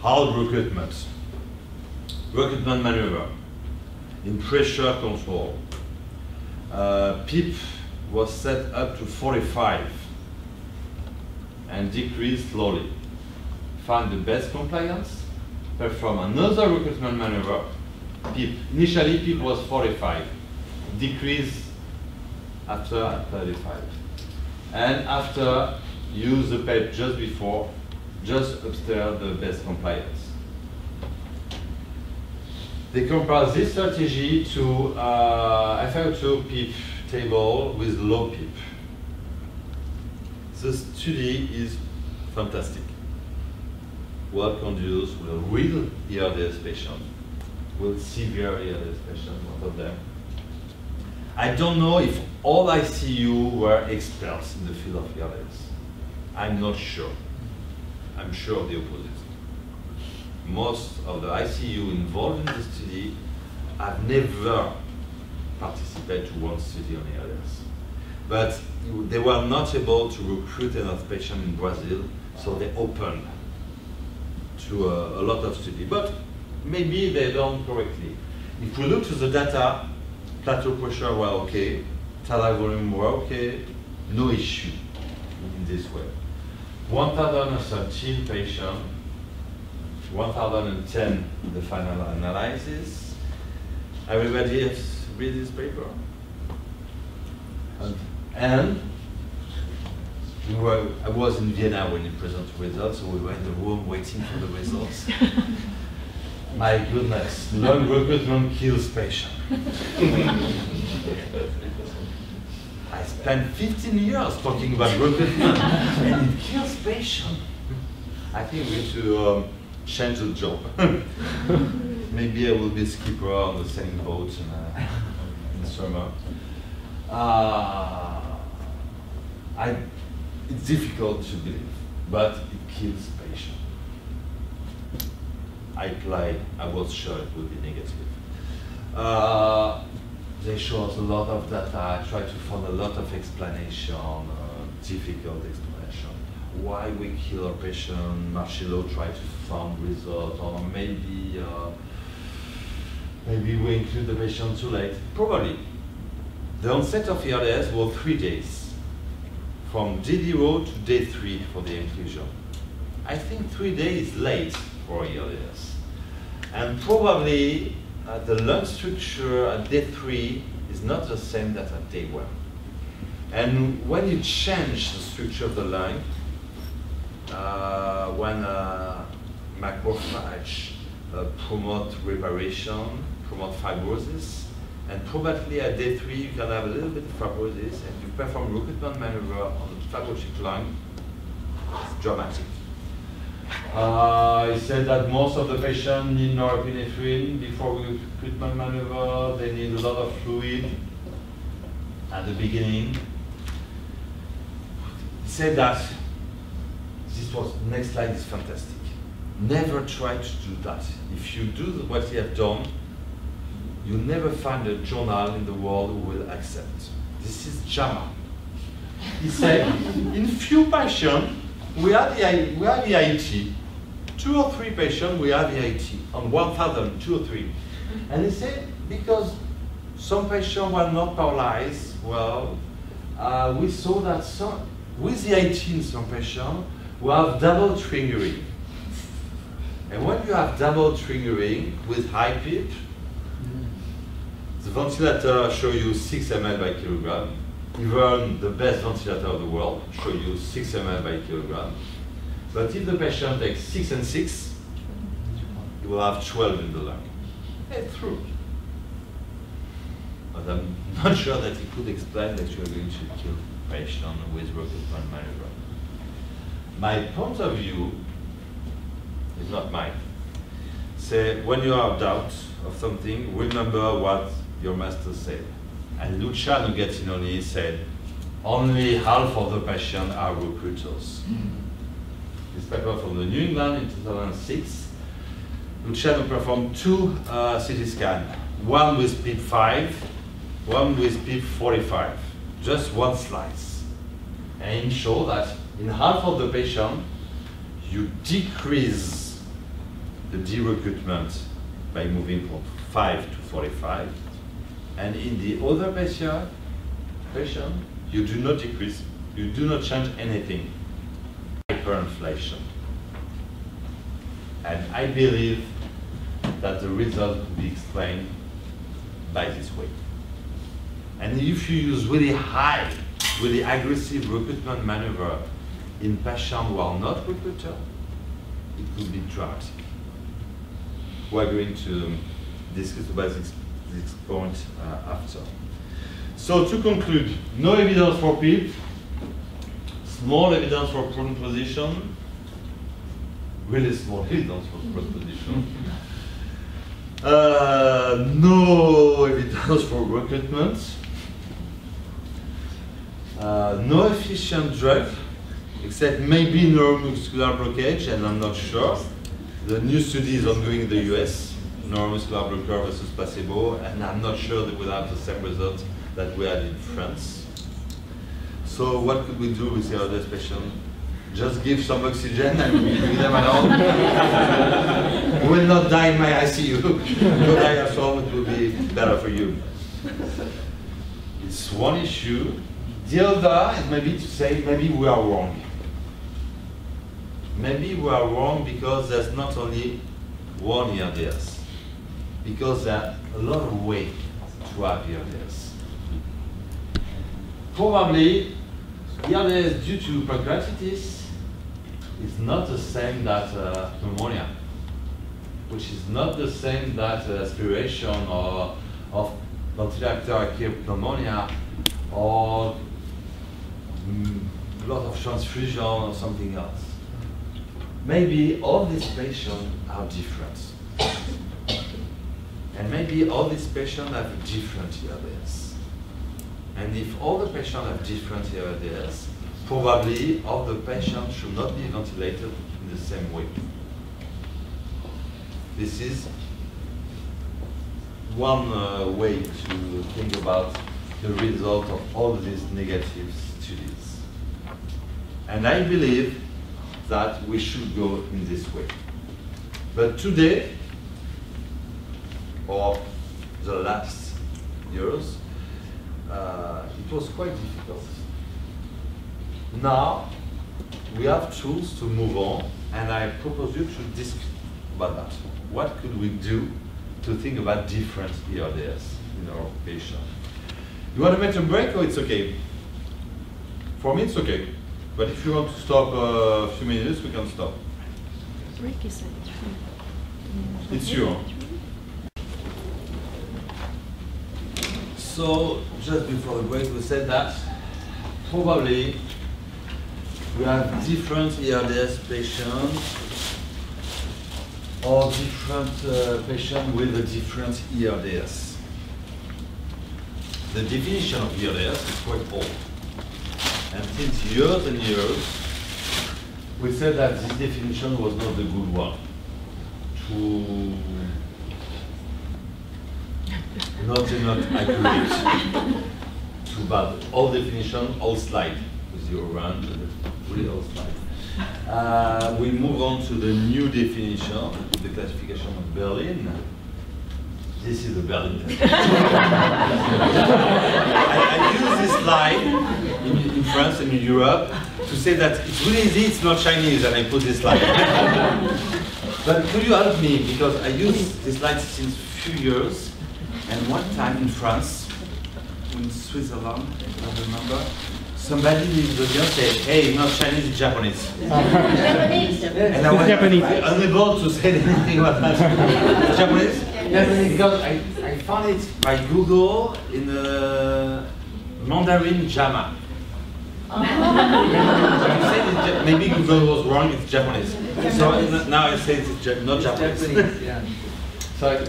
hard recruitment maneuver in pressure control. PEEP was set up to 45 and decreased slowly. Find the best compliance, perform another recruitment maneuver. PEEP. Initially PEEP was 45, decrease after at 35. And after, use the PEEP just before, just upstairs the best compliance. They compare this strategy to FiO2 PEEP table with low PEEP. The study is fantastic. Well conducted with a real ERDS patient, with severe ERDS patient, one of them. I don't know if all ICU were experts in the field of ERDS. I'm not sure. I'm sure of the opposite. Most of the ICU involved in the study have never participated to one study on ERDS. But they were not able to recruit enough patients in Brazil, so they opened to a lot of studies. But maybe they done correctly. If we look to the data, plateau pressure were okay, tidal volume were okay, no issue in this way. 1,013 patients, 1,010 the final analysis. Everybody has read this paper? And I was in Vienna when he presented results, so we were in the room waiting for the results. My goodness, lung recruitment kills patients. I spent 15 years talking about recruitment, and it kills patients. I think we need to change the job. Maybe I will be a skipper on the sailing boat in the summer. It's difficult to believe, but it kills patients. I was sure it would be negative. They show us a lot of data. I tried to find a lot of explanation, difficult explanation. Why we kill our patient? Marcello tried to find results, or maybe we include the patient too late. Probably. The onset of ERDS was 3 days, from day 0 to day 3 for the inclusion. I think 3 days late for ERDS. And probably the lung structure at day 3 is not the same that at day 1. And when you change the structure of the lung, when macrophage promote reparation, promote fibrosis, and probably at day 3 you can have a little bit of fibrosis, and you perform recruitment maneuver on the fibrotic lung. It's dramatic. He said that most of the patients need norepinephrine before recruitment maneuver. They need a lot of fluid at the beginning. He said that next slide is fantastic. Never try to do that. If you do what he have done, you never find a journal in the world who will accept. This is JAMA. He said, in few patients, we have the EIT. 2 or 3 patients, we have EIT. On 1,000, 2 or 3. And he said, because some patients were not paralyzed, well, we saw that with the EIT in some patients, we have double triggering. And when you have double triggering with high PEEP, the ventilator show you 6 ml by kilogram. Even the best ventilator of the world show you 6 ml by kilogram. But if the patient takes 6 and 6, you will have 12 in the lung. It's true. But I'm not sure that he could explain that you are going to kill patient with recruitment maneuver. My point of view is not mine. Say, when you have doubt of something, remember what your master said. And Luciano Gattinoni said, only half of the patients are recruiters. This paper from the New England in 2006, Luciano performed 2 CT scans, one with PEEP 5, one with PEEP 45, just one slice. And he showed that in half of the patients, you decrease the derecruitment by moving from 5 to 45, and in the other patient, you do not decrease, you do not change anything. Hyperinflation. And I believe that the result could be explained by this way. And if you use really high, really aggressive recruitment maneuver in patients who are not recruiter, it could be dramatic. We're going to discuss about this point after. So to conclude, no evidence for PIP, small evidence for prone position, really small evidence for prone position. No evidence for recruitment. No efficient drug, except maybe neuromuscular blockage, and I'm not sure. The new study is ongoing in the US, neuromuscular blocker versus placebo, and I'm not sure that we'll have the same result that we had in France. So what could we do with the other patient? Just give some oxygen and we leave them alone. You will not die in my ICU. Go die at home, it will be better for you. It's one issue. The other is maybe to say, maybe we are wrong. Maybe we are wrong because there's not only one ERDS, because there are a lot of ways to have ERDS. Probably, ERDS due to pancreatitis is not the same that pneumonia, which is not the same that aspiration or of ventilator acute pneumonia or a lot of transfusion or something else. Maybe all these patients are different. And maybe all these patients have different ERDS. And if all the patients have different ERDS, probably all the patients should not be ventilated in the same way. This is one way to think about the result of all these negative studies. And I believe that we should go in this way. But today, or the last years, it was quite difficult. Now, we have tools to move on, and I propose you to discuss about that. What could we do to think about different ERDS in our patient? You want to make a break, or it's okay? For me, it's okay. But if you want to stop a few minutes, we can stop. Break is It's you. So, just before the break, we said that probably we have different ERDS patients or different patients with a different ERDS. The definition of ERDS is quite old. And since years and years, we said that this definition was not the good one. Not accurate. Too bad. Old definition, old slide. With your run, really old slide. We move on to the new definition, the classification of Berlin. This is the Berlin. I use this slide in France and in Europe to say that it's really easy, it's not Chinese, and I put this slide. But could you help me? Because I use this slide since a few years, and one time in France, in Switzerland, I remember, somebody in the audience said, hey, not Chinese, it's Japanese. Japanese. And I was unable to say anything about that. Japanese? Japanese, because I found it by Google in Mandarin Jama. Maybe Google was wrong, it's Japanese. So now I say it's not Japanese. Yeah. So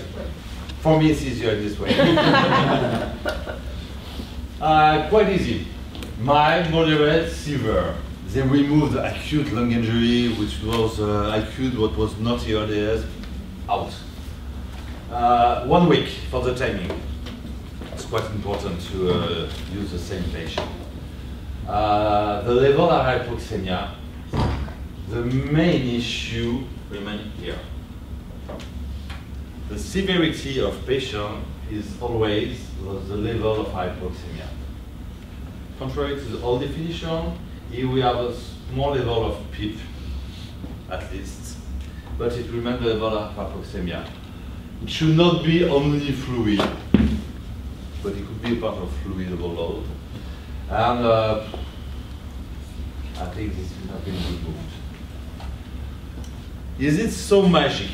for me it's easier this way. Quite easy. Mild, moderate, severe. They removed the acute lung injury, which was acute, what was not ERDS, out. 1 week for the timing. It's quite important to use the same patient. The level of hypoxemia, the main issue remains here. The severity of patient is always the level of hypoxemia. Contrary to the old definition, here we have a small level of PIP, at least, but it remains the level of hypoxemia. It should not be only fluid, but it could be a part of fluid overload. And I think this has been removed. Is it so magic?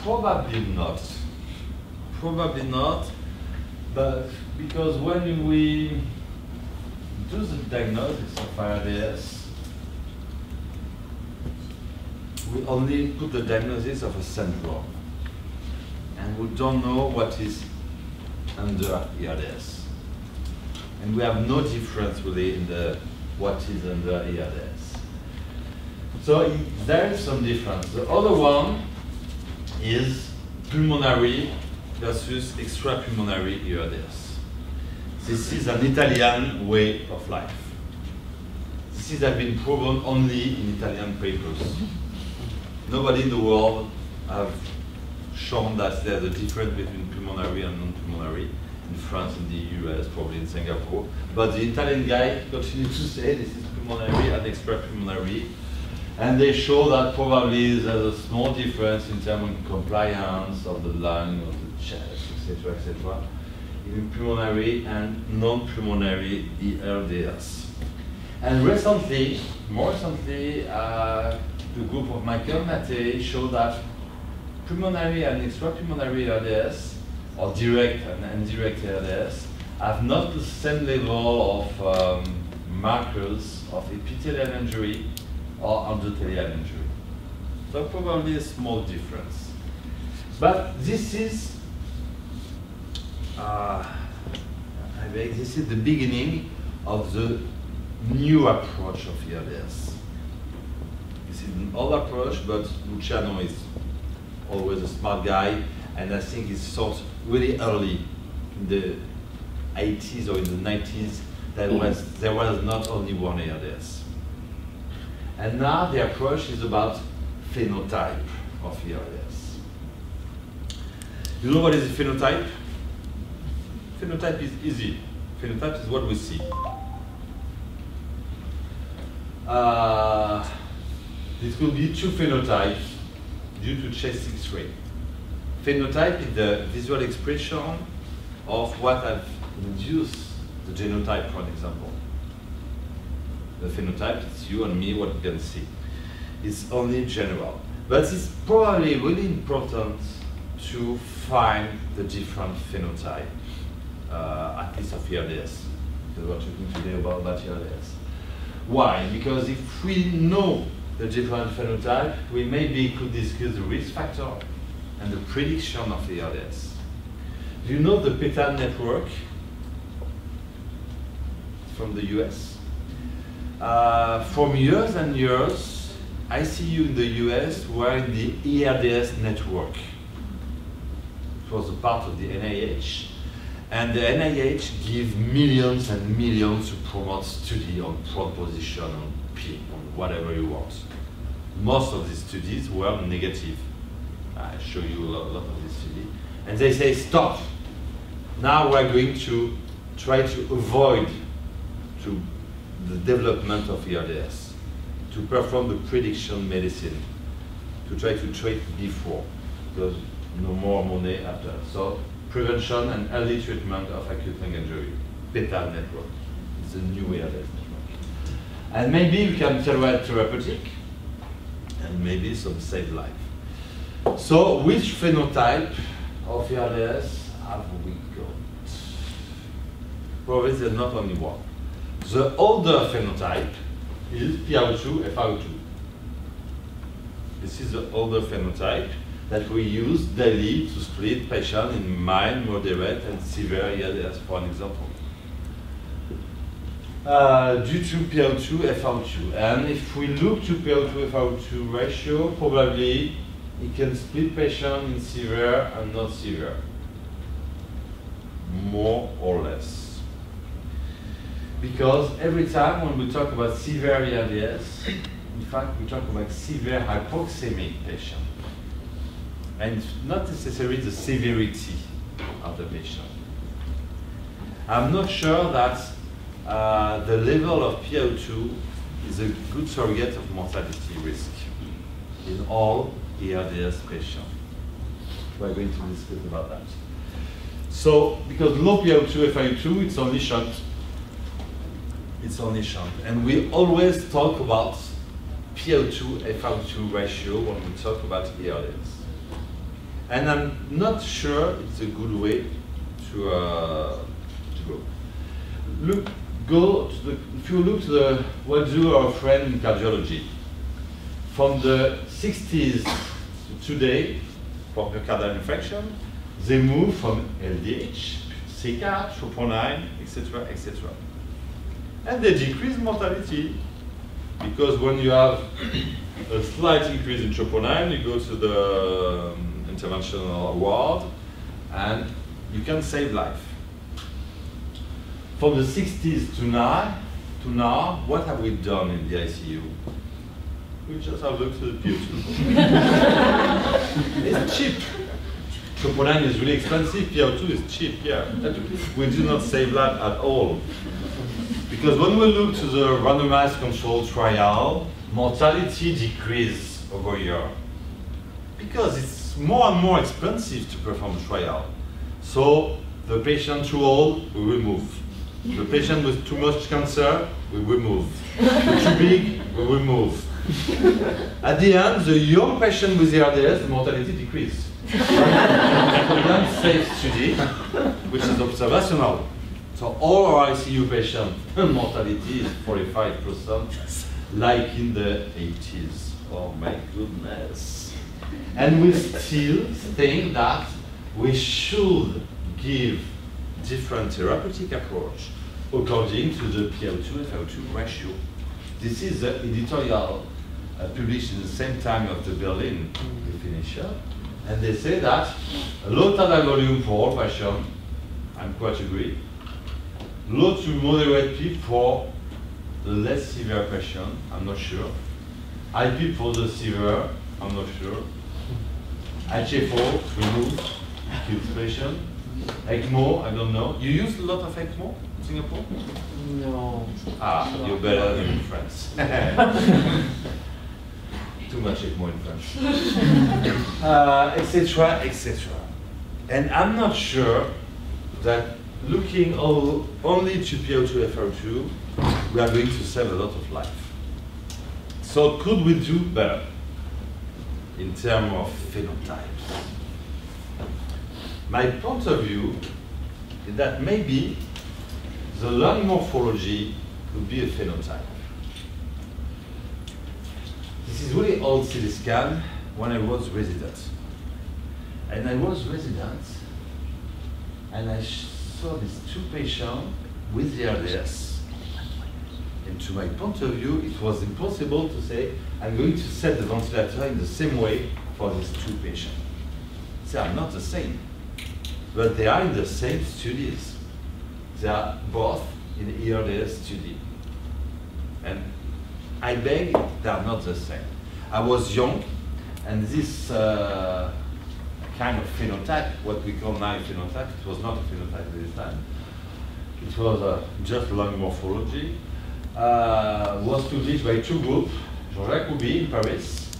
Probably not. Probably not, but because when we do the diagnosis of ARDS, we only put the diagnosis of a syndrome, and we don't know what is under ARDS. And we have no difference really in what is under ARDS. So there is some difference. The other one is pulmonary versus extrapulmonary ARDS. This is an Italian way of life. This has been proven only in Italian papers. Nobody in the world have shown that there's a difference between pulmonary and non-pulmonary. In France, in the US, probably in Singapore. But the Italian guy continues to say this is pulmonary and extrapulmonary. And they show that probably there's a small difference in terms of compliance of the lung, of the chest, etc., in pulmonary and non-pulmonary ARDS. And recently, more recently, the group of Michael Mattei showed that pulmonary and extrapulmonary ARDS, or direct and indirect ARDS, have not the same level of markers of epithelial injury or endothelial injury. So probably a small difference. But this is this is the beginning of the new approach of ARDS. This is an old approach, but Luciano is always a smart guy, and I think he's thought really early in the 80s or in the 90s that there was not only one ARDS. And now the approach is about phenotype of ARDS. You know what is a phenotype? Phenotype is easy. Phenotype is what we see. This could be two phenotypes due to chest X-ray. Phenotype is the visual expression of what have induced the genotype, for example. The phenotype is you and me, what we can see. It's only general. But it's probably really important to find the different phenotype, at least of ARDS, because we're talking today about ARDS. Why? Because if we know the different phenotype, we maybe could discuss the risk factor and the prediction of ARDS. Do you know the PETAL network from the US? From years and years, ICU in the US were in the ARDS network. It was a part of the NIH. And the NIH give millions and millions to promote study on proposition, on PIP, on whatever you want. Most of these studies were negative. I show you a lot of this study. And they say, stop. Now we're going to try to avoid the development of ARDS, to perform the prediction medicine, to try to treat before, because no more money after. So prevention and early treatment of acute lung injury, PETAL network. It's a new ARDS network. And maybe we can tolerate therapeutic, and maybe some save life. So which phenotype of ARDS have we got? Probably there's not only one. The older phenotype is PaO2, FaO2. This is the older phenotype that we use daily to split patients in mild, moderate, and severe ARDS, for an example. Due to PaO2, FaO2. And if we look to PaO2, FaO2 ratio, probably it can split patients in severe and not severe, more or less. Because every time when we talk about severe ARDS, in fact, we talk about severe hypoxemic patient. And it's not necessarily the severity of the patient. I'm not sure that the level of PO2 is a good surrogate of mortality risk in all ERDS patients. We're going to discuss about that. So, because low PO2, FiO2, it's only shunt. It's only shunt. And we always talk about PO2, FiO2 ratio when we talk about ERDS. And I'm not sure it's a good way to go. If you look to what do our friend in cardiology, from the 60s to today, for myocardial infarction, they move from LDH, CK, troponin, etc., etc. And they decrease mortality, because when you have a slight increase in troponin, you go to the interventional ward, and you can save life. From the 60s to now, what have we done in the ICU? We just have looked at the PO2. It's cheap. Troponin is really expensive, PO2 is cheap, yeah. We do not save life at all. Because when we look to the randomized controlled trial, mortality decreases over a year. Because it's more and more expensive to perform a trial. So the patient too old, we remove. The patient with too much cancer, we remove. Too big, we remove. At the end, the young patient with ERDS, the mortality decreases. One safe study, which is observational. So all our ICU patients, mortality is 45%, like in the 80s. Oh my goodness. And we still think that we should give different therapeutic approach according to the PO2 FiO2 ratio. This is the editorial published in the same time of the Berlin definition, and they say that a low total volume for all patients, I'm quite agree, low to moderate PEEP for the less severe patient, I'm not sure, high PEEP for the severe, I'm not sure, HFO, remove, kills patient, ECMO, I don't know. You use a lot of ECMO in Singapore? No. Ah, you're better than in France. Too much ECMO in France. Etc., etc. And I'm not sure that looking only to PO2, FiO2, we are going to save a lot of life. So could we do better in terms of phenotypes? My point of view is that maybe the lung morphology could be a phenotype. This is really old CT scan when I was resident. And I was resident, and I saw these two patients with ERDS. And to my point of view, it was impossible to say, I'm going to set the ventilator in the same way for these two patients. They are not the same, but they are in the same studies. They are both in ERDS study. And I beg, they are not the same. I was young, and this kind of phenotype, what we call now phenotype, it was not a phenotype at this time. It was just lung morphology. Was published by two groups, Jean-Jacques Houby in Paris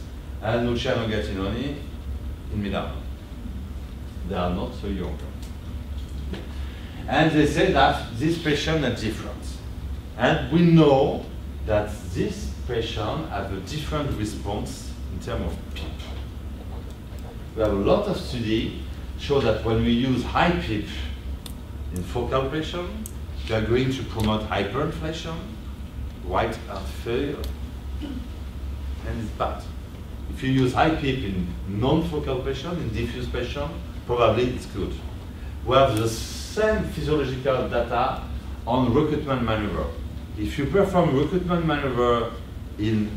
and Luciano Gattinoni in Milan. They are not so young. And they say that this patient are different. And we know that this patient have a different response in terms of PEEP. We have a lot of studies show that when we use high PEEP in focal patient, we are going to promote hyperinflation, right heart failure, and it's bad. If you use high PEEP in non-focal patient, in diffuse patient, probably it's good. We have the same physiological data on recruitment maneuver. If you perform recruitment maneuver in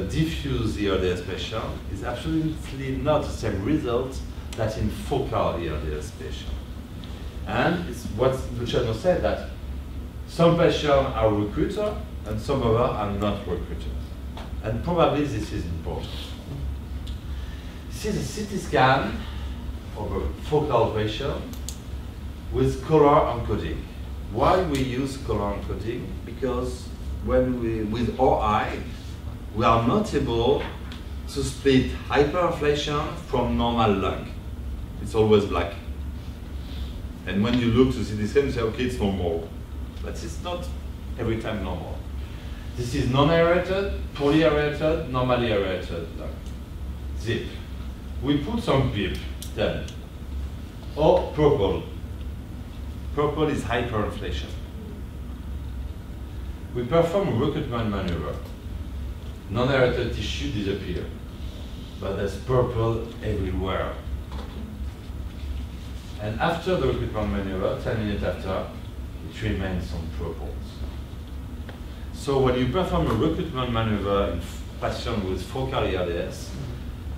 diffuse ERDS patient, it's absolutely not the same result that in focal ERDS patient. And it's what Luciano said, that some patients are recruiter and some of them are not recruiters. And probably this is important. This is a CT scan of a focal patient with color encoding. Why we use color encoding? Because when with our eye, we are not able to split hyperinflation from normal lung. It's always black. And when you look to CT scan, you say, okay, it's normal. But it's not every time normal. This is non-aerated, poorly aerated, normally aerated lung. Zip. We put some beep, then. Or purple. Purple is hyperinflation. We perform a recruitment maneuver. Non-aerated tissue disappear, but there's purple everywhere. And after the recruitment maneuver, 10 minutes after, it remains on purples. So when you perform a recruitment maneuver in patients with focal ERDS,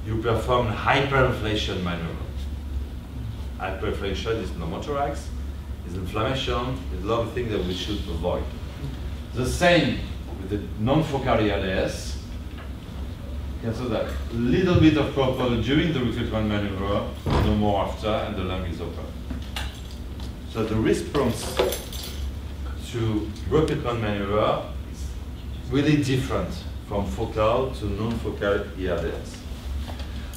you perform hyperinflation maneuver. Hyperinflation is pneumothorax, is inflammation, is a lot of things that we should avoid. The same with the non-focal ERDS. You can see that little bit of purple during the recruitment maneuver, no more after, and the lung is open. So the response to recruitment maneuver is really different from focal to non-focal ERDS.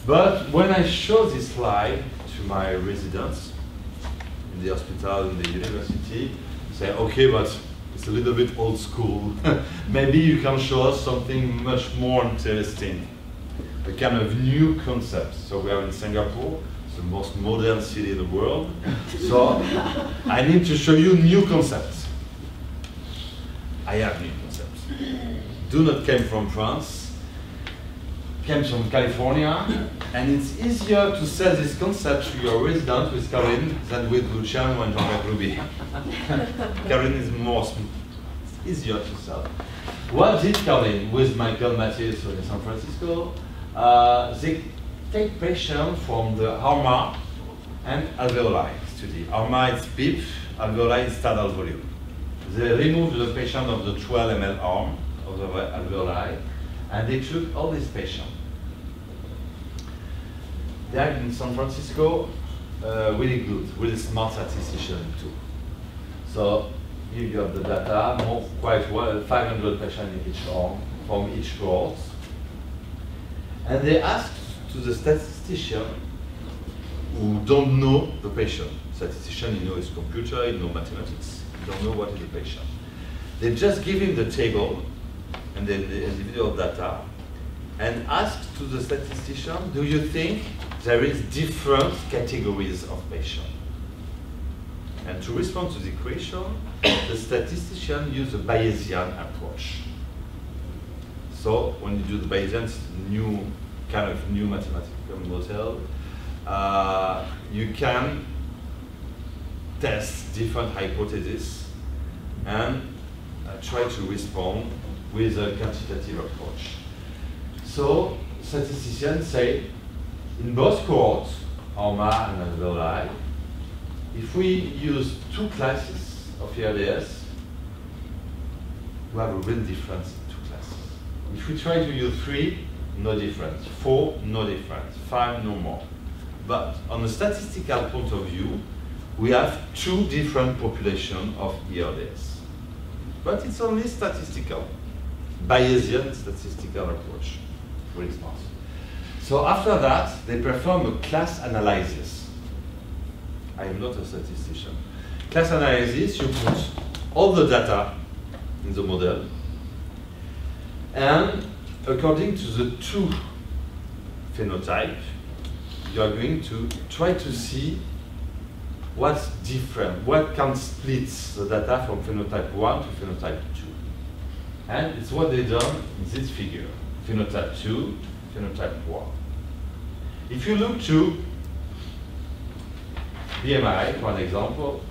But when I show this slide to my residents in the hospital, in the university, say, okay, but it's a little bit old school. Maybe you can show us something much more interesting, a kind of new concept. So we are in Singapore, it's the most modern city in the world. So I need to show you new concepts. I have new concepts. Do not come from France, came from California, and it's easier to sell this concept to your resident with Caroline than with Luciano and Jean-Jacques Ruby. Caroline is more easier to sell. What did Caroline with Michael Matthews in San Francisco? They take patients from the ARMA and alveoli study. ARMA is PIP, alveoli is tidal volume. They removed the patient of the 12 ml arm of the alveoli, and they took all these patients. They are in San Francisco, really good, really smart statistician too. So here you have the data, quite well, 500 patients in each arm from each cohort. And they asked to the statistician who don't know the patient. Statistician, you know his computer, you know mathematics, you don't know what is the patient. They just give him the table and then the individual data and asked to the statistician, do you think there is different categories of patients? And to respond to the question, the statistician used a Bayesian approach. So when you do the Bayesian, it's new kind of new mathematical model. You can test different hypotheses and try to respond with a quantitative approach. So statisticians say, in both cohorts, ARMA and alveoli, if we use two classes of ERDS, we have a real difference in two classes. If we try to use 3, no difference. 4, no difference. 5, no more. But on a statistical point of view, we have 2 different populations of ERDS. But it's only statistical. Bayesian statistical approach. Really smart. So after that, they perform a class analysis. I am not a statistician. Class analysis, you put all the data in the model, and according to the 2 phenotypes, you are going to try to see what's different, what can split the data from phenotype 1 to phenotype 2. And it's what they've done in this figure, phenotype 2, phenotype 1. If you look to BMI, for an example,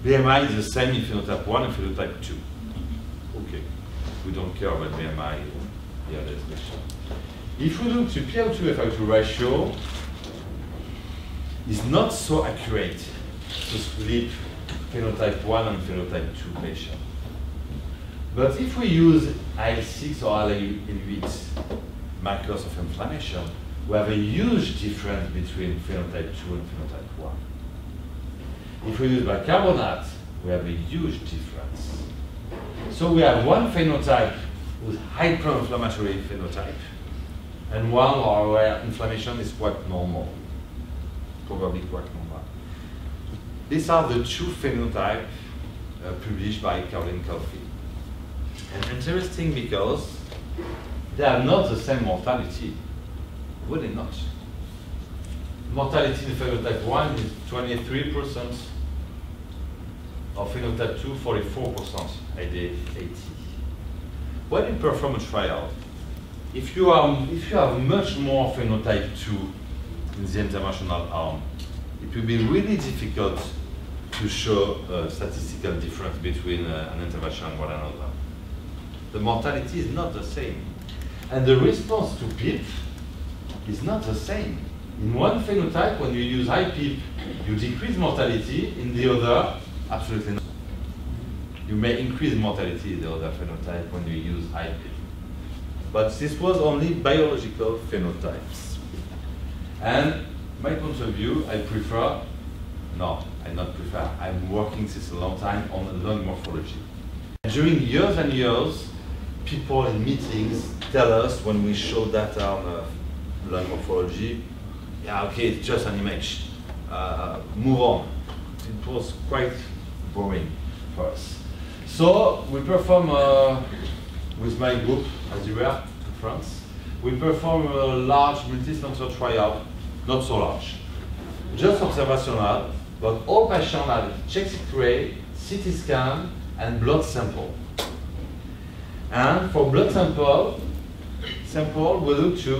BMI is the same in phenotype 1 and phenotype 2. Okay, we don't care about BMI or the other expression. If we look to PO2 FO2 ratio, is not so accurate to split phenotype 1 and phenotype 2 patients. But if we use IL-6 or IL-8 markers of inflammation, we have a huge difference between phenotype 2 and phenotype 1. If we use bicarbonate, we have a huge difference. So we have one phenotype with hyper-inflammatory phenotype, and one where inflammation is quite normal, probably quite normal. These are the two phenotypes published by Caroline Coffey. And interesting because they are not the same mortality. Really not. Mortality in phenotype 1 is 23%, of phenotype 2, 44% at day 80. When you perform a trial, if you have much more phenotype 2 in the interventional arm, it will be really difficult to show a statistical difference between an intervention and one another. The mortality is not the same. And the response to PIP is not the same. In one phenotype, when you use high PIP, you decrease mortality. In the other, absolutely not. You may increase mortality in the other phenotype when you use high PIP. But this was only biological phenotypes. And my point of view, I prefer, no, I not prefer, I'm working since a long time on lung morphology. During years and years, people in meetings tell us when we show data on lung morphology, yeah, okay, it's just an image. Move on. It was quite boring for us. So we perform with my group, as you were, in France. We perform a large multi-center trial, not so large, just observational, but all patients had chest X-ray, CT scan, and blood sample. And for blood sample, we look to